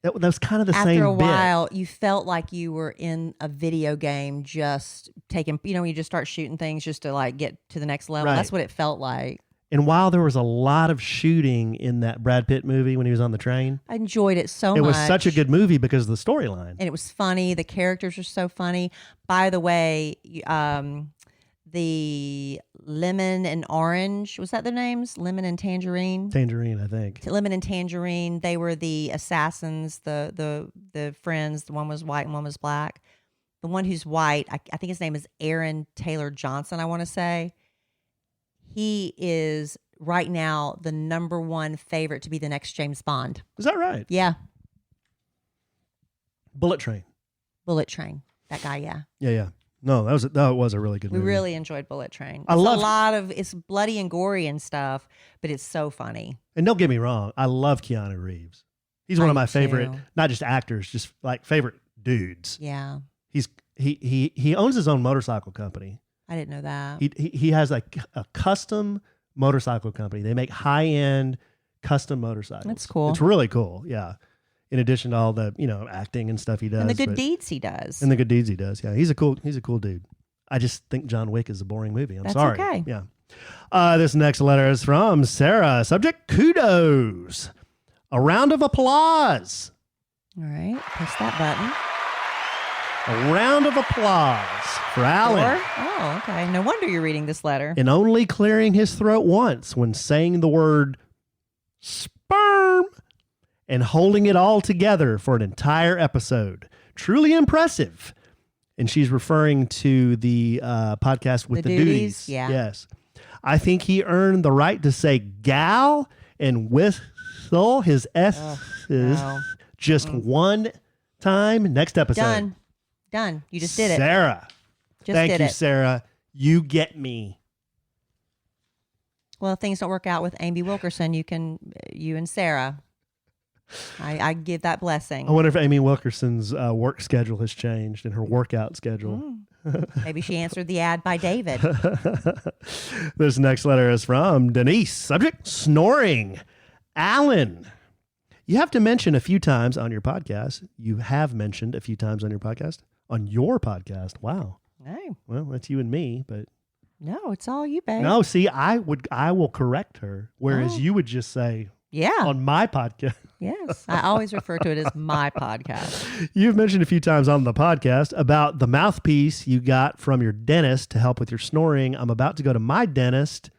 That was kind of the same After a bit. while, you felt like you were in a video game, just taking, when you just start shooting things just to like get to the next level. Right. That's what it felt like. And while there was a lot of shooting in that Brad Pitt movie when he was on the train, I enjoyed it so much. it was such a good movie because of the storyline. And it was funny. The characters are so funny. By the way, the Lemon and Orange, was that their names? Lemon and Tangerine? Tangerine, I think. Lemon and Tangerine, they were the assassins, the friends. The one was white and one was black. The one who's white, I think his name is Aaron Taylor Johnson, I want to say. He is right now the number one favorite to be the next James Bond. Is that right? Yeah. Bullet Train. Bullet Train. That guy, yeah. Yeah. No, that was a really good movie. We really enjoyed Bullet Train. It's bloody and gory and stuff, but it's so funny. And don't get me wrong, I love Keanu Reeves. He's one of my favorite, not just actors, just like favorite dudes. Yeah. He owns his own motorcycle company. I didn't know that. He has a custom motorcycle company. They make high-end custom motorcycles. That's cool. It's really cool. Yeah. In addition to all the, acting and stuff he does. And the good deeds he does. And the good deeds he does. Yeah. He's a cool dude. I just think John Wick is a boring movie. I'm sorry. That's okay. Yeah. This next letter is from Sarah. Subject, kudos. A round of applause. All right. Press that button. A round of applause for Alan. Oh, okay. No wonder you're reading this letter. And only clearing his throat once when saying the word sperm and holding it all together for an entire episode. Truly impressive. And she's referring to the podcast with the duties. Yeah. Yes. I think he earned the right to say gal and whistle his S's just one time. Next episode. Done. You just did it. Sarah. Thank you, Sarah. You get me. Well, if things don't work out with Amy Wilkerson, you and Sarah. I give that blessing. I wonder if Amy Wilkerson's work schedule has changed and her workout schedule. Maybe she answered the ad by David. This next letter is from Denise. Subject, snoring. Alan, you have to mention a few times on your podcast. You have mentioned a few times on your podcast. On your podcast. Wow. No. Well, that's you and me, but no, it's all you, babe. No, see, I will correct her, whereas you would just say, on my podcast. Yes, I always refer to it as my podcast. You've mentioned a few times on the podcast about the mouthpiece you got from your dentist to help with your snoring. I'm about to go to my dentist,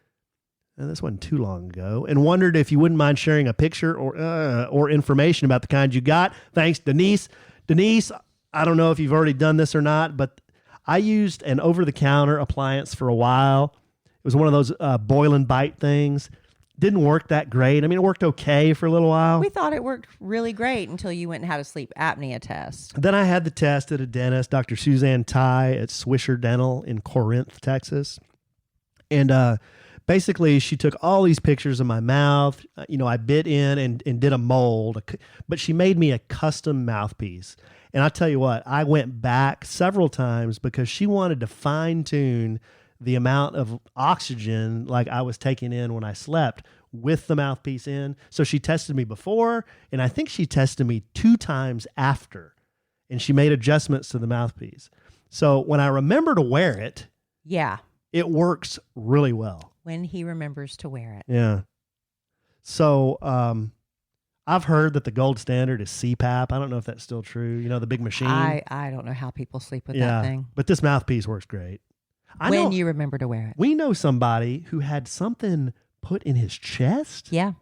and this wasn't too long ago, and wondered if you wouldn't mind sharing a picture or information about the kind you got. Thanks, Denise. Denise, I don't know if you've already done this or not, but I used an over-the-counter appliance for a while. It was one of those boil and bite things. Didn't work that great. I mean, it worked okay for a little while. We thought it worked really great until you went and had a sleep apnea test. Then I had the test at a dentist, Dr. Suzanne Ty at Swisher Dental in Corinth, Texas. And basically, she took all these pictures of my mouth. I bit in and did a mold, but she made me a custom mouthpiece. And I tell you what, I went back several times because she wanted to fine tune the amount of oxygen like I was taking in when I slept with the mouthpiece in. So she tested me before, and I think she tested me 2 times after, and she made adjustments to the mouthpiece. So when I remember to wear it, yeah, it works really well. When he remembers to wear it. Yeah. So I've heard that the gold standard is CPAP. I don't know if that's still true. The big machine. I don't know how people sleep with that thing. But this mouthpiece works great. When you remember to wear it. We know somebody who had something put in his chest. Yeah.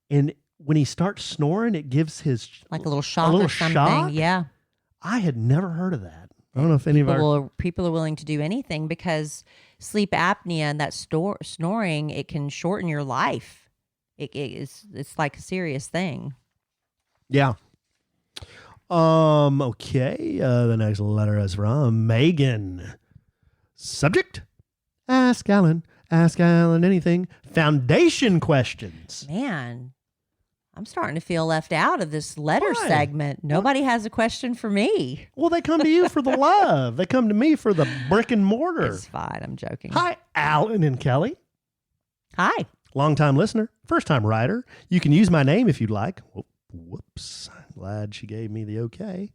And when he starts snoring, it gives his... Like a little shock or something. Shock? Yeah. I had never heard of that. I don't know if people are willing to do anything because sleep apnea and that snoring, it can shorten your life. It's like a serious thing. Yeah. Okay. The next letter is from Megan. Subject: Ask Alan anything. Foundation questions. Man, I'm starting to feel left out of this letter Why? segment. Nobody has a question for me. Well, they come to you for the love. They come to me for the brick and mortar. It's fine. I'm joking. Hi, Alan and Kellie. Hi. Long-time listener, first-time writer. You can use my name if you'd like. Whoops. I'm glad she gave me the okay.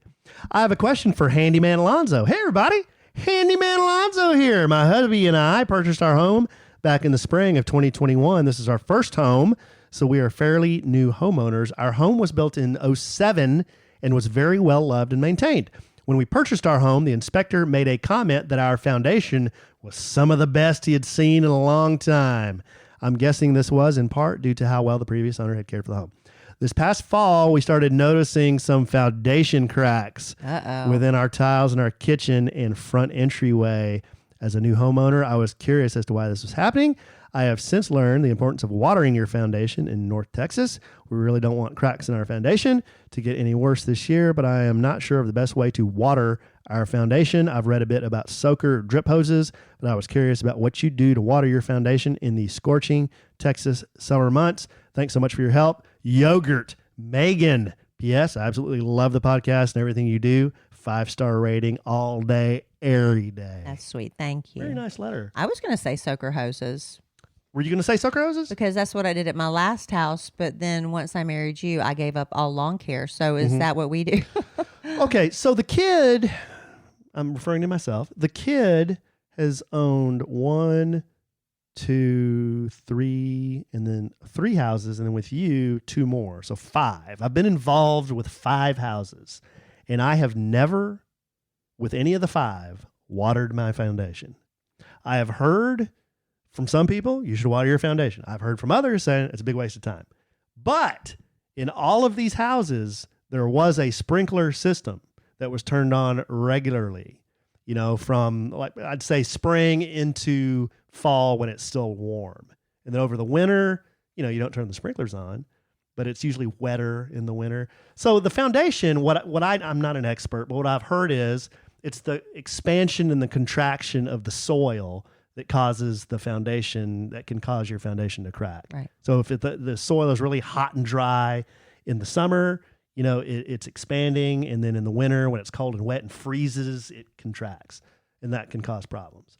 I have a question for Handyman Alonzo. Hey, everybody. Handyman Alonzo here. My hubby and I purchased our home back in the spring of 2021. This is our first home, so we are fairly new homeowners. Our home was built in 2007 and was very well loved and maintained. When we purchased our home, the inspector made a comment that our foundation was some of the best he had seen in a long time. I'm guessing this was in part due to how well the previous owner had cared for the home. This past fall, we started noticing some foundation cracks within our tiles in our kitchen and front entryway. As a new homeowner, I was curious as to why this was happening. I have since learned the importance of watering your foundation in North Texas. We really don't want cracks in our foundation to get any worse this year, but I am not sure of the best way to water our foundation. I've read a bit about soaker drip hoses, but I was curious about what you do to water your foundation in the scorching Texas summer months. Thanks so much for your help. Yogurt, Megan. P.S. I absolutely love the podcast and everything you do. 5-star rating all day, every day. That's sweet. Thank you. Very nice letter. I was going to say soaker hoses. Were you going to say soaker hoses? Because that's what I did at my last house. But then once I married you, I gave up all lawn care. So is that what we do? Okay. So the kid, I'm referring to myself. The kid has owned 1, 2, 3, and then 3 houses. And then with you, 2 more. So 5. I've been involved with 5 houses. And I have never, with any of the 5, watered my foundation. I have heard from some people, you should water your foundation. I've heard from others saying it's a big waste of time. But in all of these houses, there was a sprinkler system that was turned on regularly, from, like, I'd say spring into fall when it's still warm. And then over the winter, you don't turn the sprinklers on, but it's usually wetter in the winter. So the foundation, I'm not an expert, but what I've heard is it's the expansion and the contraction of the soil that causes the foundation, that can cause your foundation to crack. Right. So if the soil is really hot and dry in the summer, it's expanding, and then in the winter when it's cold and wet and freezes, it contracts, and that can cause problems.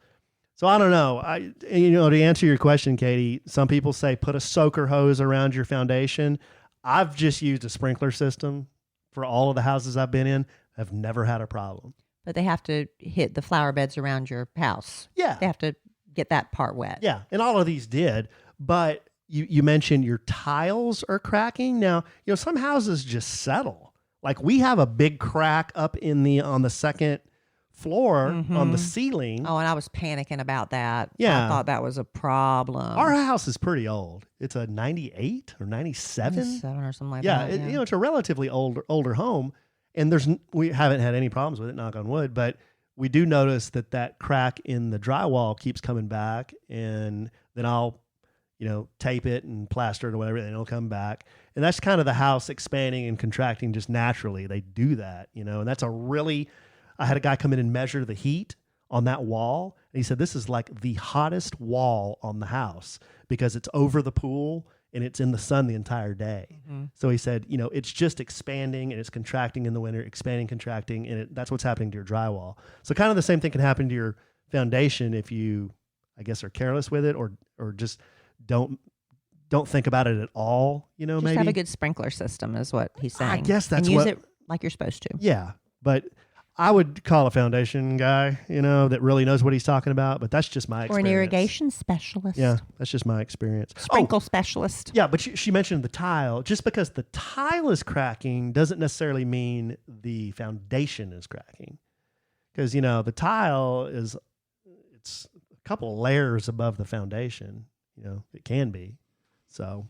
So I don't know. To answer your question, Katie, some people say put a soaker hose around your foundation. I've just used a sprinkler system for all of the houses I've been in. I've never had a problem. But they have to hit the flower beds around your house. Yeah. They have to get that part wet. Yeah, and all of these did. But you mentioned your tiles are cracking. Now, some houses just settle. Like we have a big crack up on the second floor on the ceiling. Oh, and I was panicking about that. Yeah. I thought that was a problem. Our house is pretty old. It's a 98 or 97. 97 or something like Yeah, that. it's a relatively older home. and we haven't had any problems with it, knock on wood, but we do notice that crack in the drywall keeps coming back, and then I'll, tape it and plaster it or whatever, and it'll come back. And that's kind of the house expanding and contracting just naturally. They do that, and that's I had a guy come in and measure the heat on that wall. And he said, this is like the hottest wall on the house because it's over the pool and it's in the sun the entire day. Mm-hmm. So he said, it's just expanding and it's contracting in the winter, expanding, contracting, and that's what's happening to your drywall. So kind of the same thing can happen to your foundation if you, I guess, are careless with it or just don't think about it at all, just maybe. Have a good sprinkler system is what he's saying. I guess that's and use it like you're supposed to. Yeah, but I would call a foundation guy, that really knows what he's talking about, but that's just my experience. Or an irrigation specialist. Yeah, that's just my experience. Sprinkle specialist. Yeah, but she mentioned the tile. Just because the tile is cracking doesn't necessarily mean the foundation is cracking. Because, the tile it's a couple of layers above the foundation. It can be. So...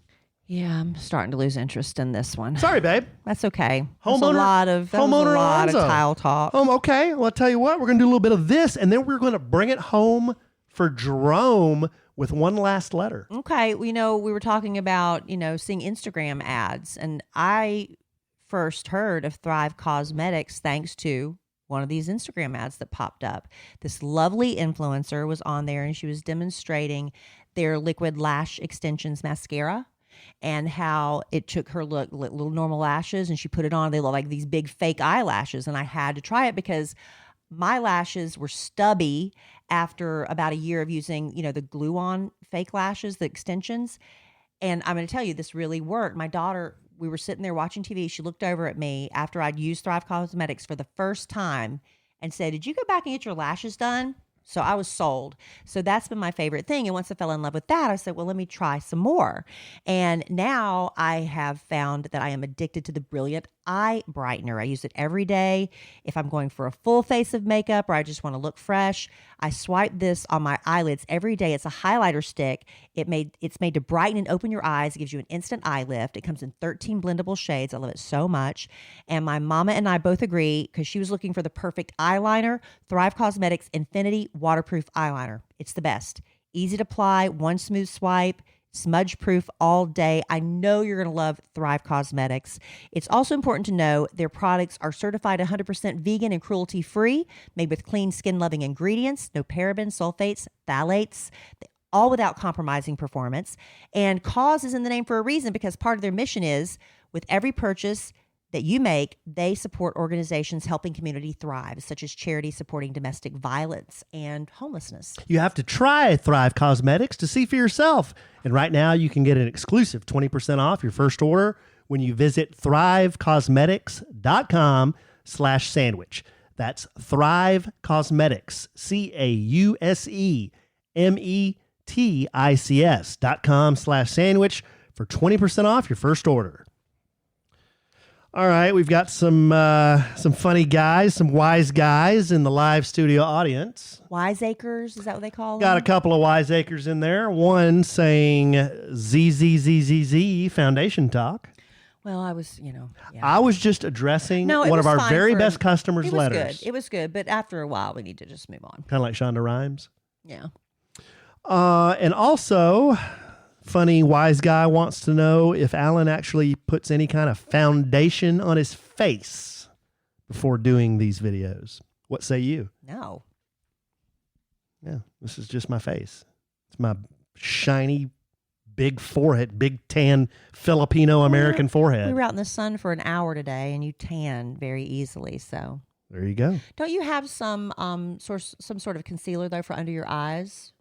Yeah, I'm starting to lose interest in this one. Sorry, babe. That's okay. Homeowner, a lot of tile talk. Okay. Well, I'll tell you what. We're going to do a little bit of this, and then we're going to bring it home for Jerome with one last letter. Okay. We were talking about, seeing Instagram ads, and I first heard of Thrive Cosmetics thanks to one of these Instagram ads that popped up. This lovely influencer was on there, and she was demonstrating their liquid lash extensions mascara. And how it took her little normal lashes and she put it on. They look like these big fake eyelashes. And I had to try it because my lashes were stubby after about a year of using, the glue-on fake lashes, the extensions. And I'm going to tell you, this really worked. My daughter, we were sitting there watching TV. She looked over at me after I'd used Thrive Cosmetics for the first time and said, "Did you go back and get your lashes done?" So I was sold. So that's been my favorite thing. And once I fell in love with that, I said, well, let me try some more. And now I have found that I am addicted to the Brilliant Eye Brightener. I use it every day. If I'm going for a full face of makeup or I just want to look fresh, I swipe this on my eyelids every day. It's a highlighter stick. It's made to brighten and open your eyes. It gives you an instant eye lift. It comes in 13 blendable shades. I love it so much. And my mama and I both agree, because she was looking for the perfect eyeliner, Thrive Cosmetics Infinity Waterproof Eyeliner. It's the best. Easy to apply, one smooth swipe, smudge proof all day. I know you're going to love Thrive Cosmetics. It's also important to know their products are certified 100% vegan and cruelty free, made with clean skin loving ingredients, no parabens, sulfates, phthalates, all without compromising performance. And cause is in the name for a reason, because part of their mission is, with every purchase that you make, they support organizations helping community thrive, such as charities supporting domestic violence and homelessness. You have to try Thrive Cosmetics to see for yourself. And right now you can get an exclusive 20% off your first order when you visit thrivecosmetics.com/sandwich. That's Thrive Cosmetics, CAUSEMETICS.com/sandwich for 20% off your first order. All right, we've got some funny guys, some wise guys in the live studio audience. Wiseacres, is that what they call them? Got a couple of wiseacres in there. One saying ZZZZZ foundation talk. Well, I was, yeah. I was just addressing one of our very best customers' letters. It was good, but after a while, we need to just move on. Kind of like Shonda Rhimes. Yeah. And also, funny wise guy wants to know if Alan actually puts any kind of foundation on his face before doing these videos. What say you? No. Yeah, this is just my face. It's my shiny, big forehead, big tan Filipino-American forehead. We were out in the sun for an hour today, and you tan very easily, so. There you go. Don't you have some sort of concealer, though, for under your eyes?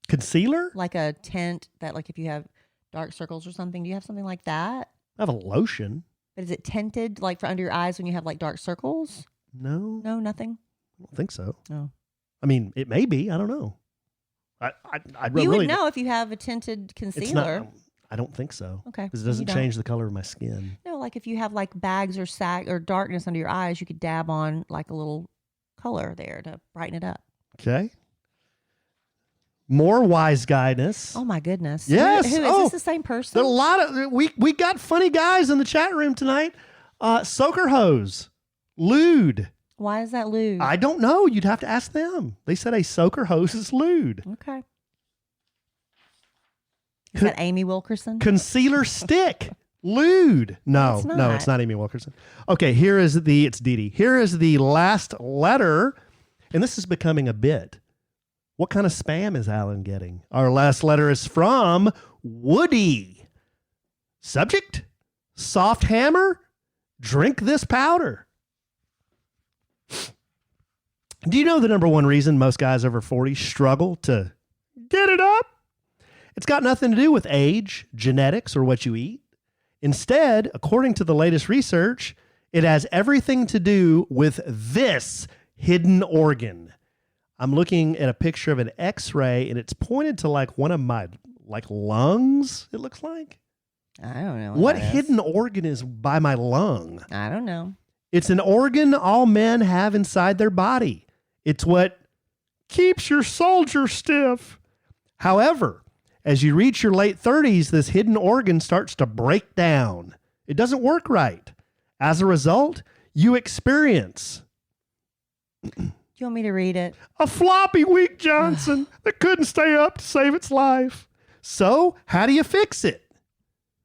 Concealer? Like a tint that, like, if you have dark circles or something, do you have something like that? I have a lotion. But is it tinted, like, for under your eyes when you have, like, dark circles? No. No, nothing? I don't think so. No. I mean, it may be. I don't know. I you really would know if you have a tinted concealer. I don't think so. Okay. Because it doesn't change the color of my skin. No, like if you have, like, bags or sag or darkness under your eyes, you could dab on, like, a little color there to brighten it up. Okay. More wise guyness. Oh my goodness! Yes. Who is this? The same person? There are a lot of we got funny guys in the chat room tonight. Soaker Hose Lewd. Why is that lewd? I don't know. You'd have to ask them. They said a soaker hose is lewd. Okay. Is that Amy Wilkerson? Concealer stick. Lewd. No, it's not Amy Wilkerson. Okay, it's Dee Dee. Here is the last letter, and this is becoming a bit. What kind of spam is Alan getting? Our last letter is from Woody. Subject, soft hammer, drink this powder. Do you know the number one reason most guys over 40 struggle to get it up? It's got nothing to do with age, genetics, or what you eat. Instead, according to the latest research, it has everything to do with this hidden organ. I'm looking at a picture of an X-ray, and it's pointed to like one of my lungs, it looks like. I don't know. What hidden organ is by my lung? I don't know. It's an organ all men have inside their body. It's what keeps your soldier stiff. However, as you reach your late 30s, this hidden organ starts to break down. It doesn't work right. As a result, you experience... You want me to read it? A floppy, weak Johnson that couldn't stay up to save its life. So, how do you fix it?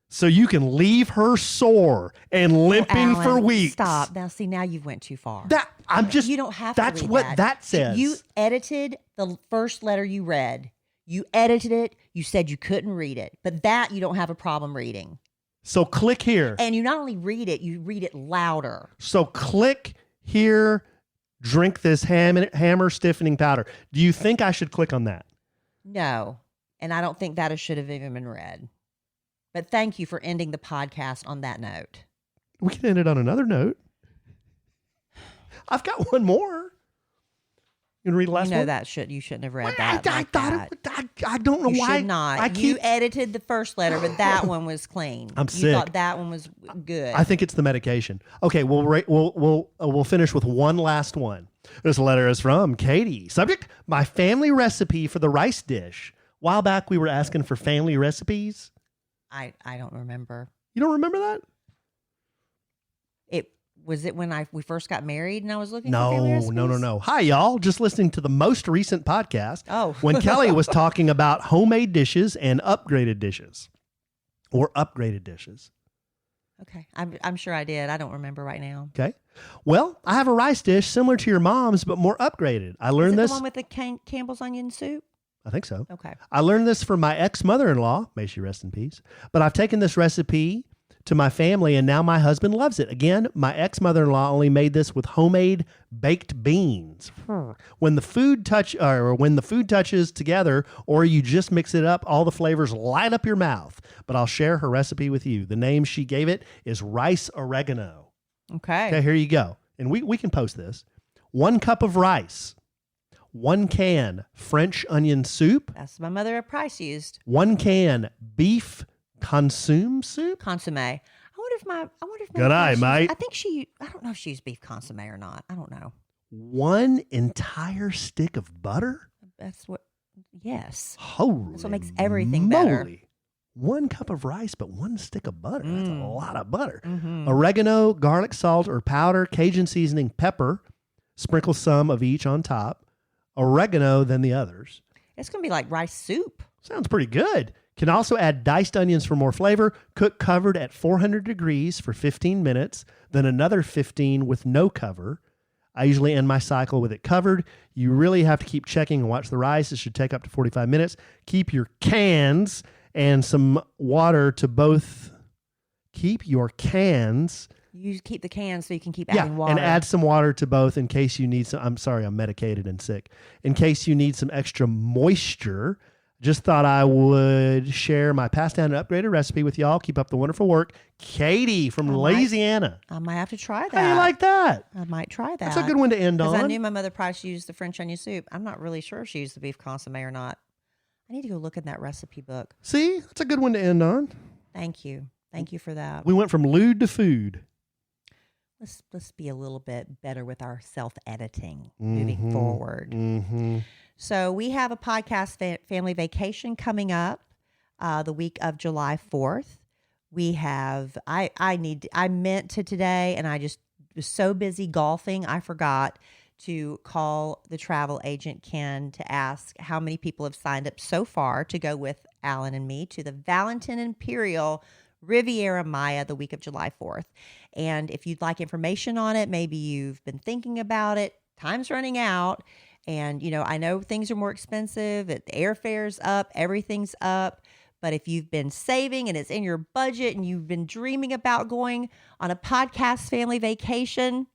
So you can leave her sore and limping Alan, for weeks. Stop. Now, see, now you've went too far. You don't have that's to read what that. that says. You edited the first letter you read. You edited it. You said you couldn't read it. But that you don't have a problem reading. So click here. And you not only read it, you read it louder. So click here. Drink this hammer stiffening powder. Do you think I should click on that? No. And I don't think that should have even been read. But thank you for ending the podcast on that note. We can end it on another note. I've got one more. You want to read the last one? You shouldn't have read that. I don't know why. You should not. You edited the first letter, but that one was clean. I'm sick. You thought that one was good. I think it's the medication. Okay, we'll finish with one last one. This letter is from Katie. Subject: my family recipe for the rice dish. A while back, we were asking for family recipes. I don't remember. You don't remember that? Was it when we first got married and I was looking for family recipes? No. Hi, y'all. Just listening to the most recent podcast. Oh. When Kellie was talking about homemade dishes and upgraded dishes. Or upgraded dishes. Okay. I'm sure I did. I don't remember right now. Okay. Well, I have a rice dish similar to your mom's, but more upgraded. I learned this. The one with the Campbell's onion soup? I think so. Okay. I learned this from my ex-mother-in-law. May she rest in peace. But I've taken this recipe to my family, and now my husband loves it. Again, my ex-mother-in-law only made this with homemade baked beans. When the food touches together, or you just mix it up, all the flavors light up your mouth. But I'll share her recipe with you. The name she gave it is rice oregano. Okay. Here you go. And we can post this. 1 cup of rice. 1 can French onion soup. That's my mother at Price used. 1 can beef consomme soup. Consomme. I wonder if my Good eye, mate. I don't know if she used beef consomme or not. I don't know. 1 entire stick of butter. Yes. Holy That's what makes everything moly. better. 1 cup of rice, but 1 stick of butter. That's a lot of butter. Mm-hmm. Oregano, garlic salt or powder, Cajun seasoning, pepper. Sprinkle some of each on top. Oregano, then the others. It's going to be like rice soup. Sounds pretty good. Can also add diced onions for more flavor. Cook covered at 400 degrees for 15 minutes, then another 15 with no cover. I usually end my cycle with it covered. You really have to keep checking and watch the rice. It should take up to 45 minutes. Keep your cans and some water to both. Keep your cans. You keep the cans so you can keep adding water. And add some water to both in case you need some. I'm sorry, I'm medicated and sick. In case you need some extra moisture. Just thought I would share my passed down and upgraded recipe with y'all. Keep up the wonderful work. Katie from Louisiana. I might have to try that. How do you like that? I might try that. That's a good one to end on. Because I knew my mother Price used the French onion soup. I'm not really sure if she used the beef consomme or not. I need to go look in that recipe book. See? That's a good one to end on. Thank you. Thank you for that. We went from lewd to food. Let's be a little bit better with our self-editing moving forward. Mm-hmm. So we have a podcast family vacation coming up the week of July 4th. We have I meant to today and I just was so busy golfing, I forgot to call the travel agent, Ken, to ask how many people have signed up so far to go with Alan and me to the Valentin Imperial Riviera Maya the week of July 4th. And if you'd like information on it, maybe you've been thinking about it, time's running out. And, I know things are more expensive. The airfare's up. Everything's up. But if you've been saving and it's in your budget and you've been dreaming about going on a podcast family vacation,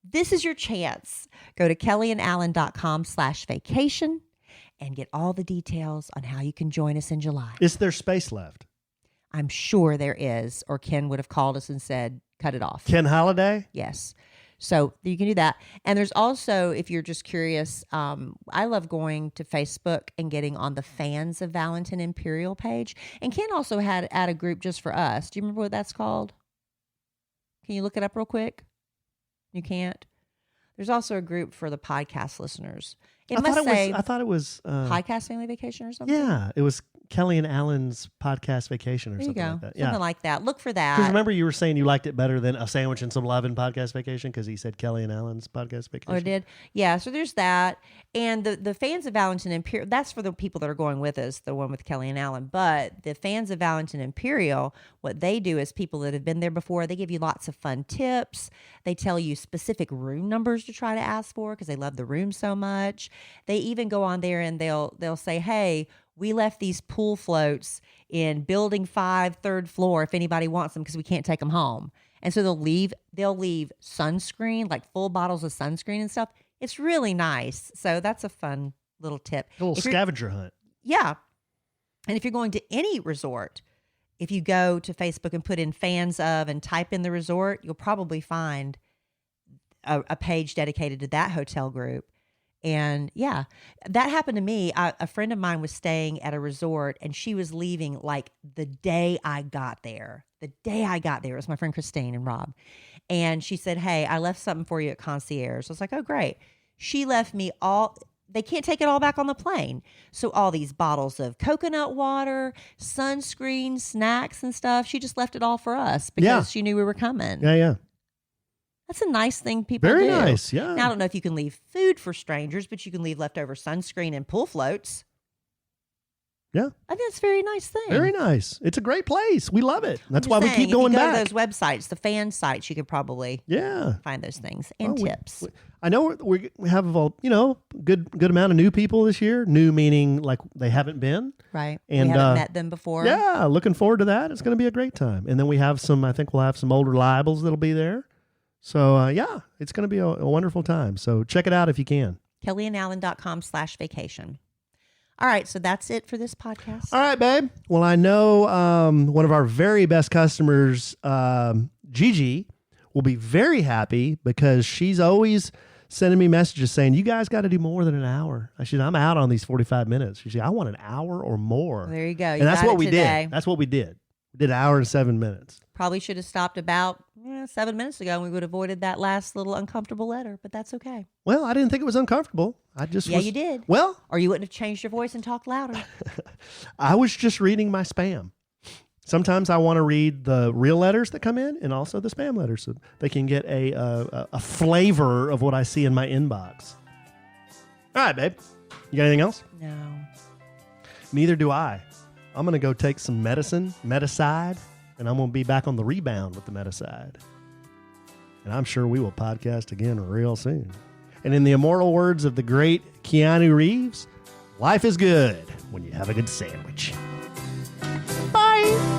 this is your chance. Go to kellyandalan.com/vacation and get all the details on how you can join us in July. Is there space left? I'm sure there is, or Ken would have called us and said, cut it off. Ken Holiday? Yes. So you can do that. And there's also, if you're just curious, I love going to Facebook and getting on the Fans of Valentin Imperial page. And Ken also had a group just for us. Do you remember what that's called? Can you look it up real quick? You can't? There's also a group for the podcast listeners. I thought it was Podcast Family Vacation or something? Yeah, it was Kellie and Alan's podcast vacation or there something you go. like that. Something like that. Look for that. Because remember you were saying you liked it better than A Sandwich and Some Love and Podcast Vacation because he said Kellie and Alan's podcast vacation. Oh, it did? Yeah, so there's that. And the Fans of Valentin Imperial, that's for the people that are going with us, the one with Kellie and Alan. But the Fans of Valentin Imperial, what they do is people that have been there before, they give you lots of fun tips. They tell you specific room numbers to try to ask for because they love the room so much. They even go on there and they'll say, hey, we left these pool floats in building 5, 3rd floor if anybody wants them because we can't take them home. And so they'll leave sunscreen, like full bottles of sunscreen and stuff. It's really nice. So that's a fun little tip. A little scavenger hunt. Yeah. And if you're going to any resort, if you go to Facebook and put in Fans of and type in the resort, you'll probably find a page dedicated to that hotel group. And yeah, that happened to me. A friend of mine was staying at a resort and she was leaving like the day I got there. The day I got there, it was my friend Christine and Rob. And she said, hey, I left something for you at concierge. I was like, oh, great. She left me they can't take it all back on the plane. So all these bottles of coconut water, sunscreen, snacks and stuff, she just left it all for us because she knew we were coming. Yeah. That's a nice thing people do. Very nice, yeah. Now, I don't know if you can leave food for strangers, but you can leave leftover sunscreen and pool floats. Yeah. I think it's a very nice thing. Very nice. It's a great place. We love it. That's why we keep If going you go back. to those websites, the fan sites, you could probably find those things and tips. I know we have a good amount of new people this year. New meaning like they haven't been. Right. And we haven't met them before. Yeah. Looking forward to that. It's going to be a great time. And then we have I think we'll have some older liables that'll be there. So, it's going to be a wonderful time. So check it out if you can. kellyandalan.com/vacation. All right. So that's it for this podcast. All right, babe. Well, I know one of our very best customers, Gigi, will be very happy because she's always sending me messages saying, you guys got to do more than an hour. I said, I'm out on these 45 minutes. She said, I want an hour or more. There you go. And that's what we did. That's what we did. We did an hour and 7 minutes. Probably should have stopped about 7 minutes ago and we would have avoided that last little uncomfortable letter, but that's okay. Well, I didn't think it was uncomfortable. You did. Well. Or you wouldn't have changed your voice and talked louder. I was just reading my spam. Sometimes I want to read the real letters that come in and also the spam letters so they can get a flavor of what I see in my inbox. All right, babe. You got anything else? No. Neither do I. I'm going to go take some Meticide, and I'm going to be back on the rebound with the Meticide. And I'm sure we will podcast again real soon. And in the immortal words of the great Keanu Reeves, life is good when you have a good sandwich. Bye.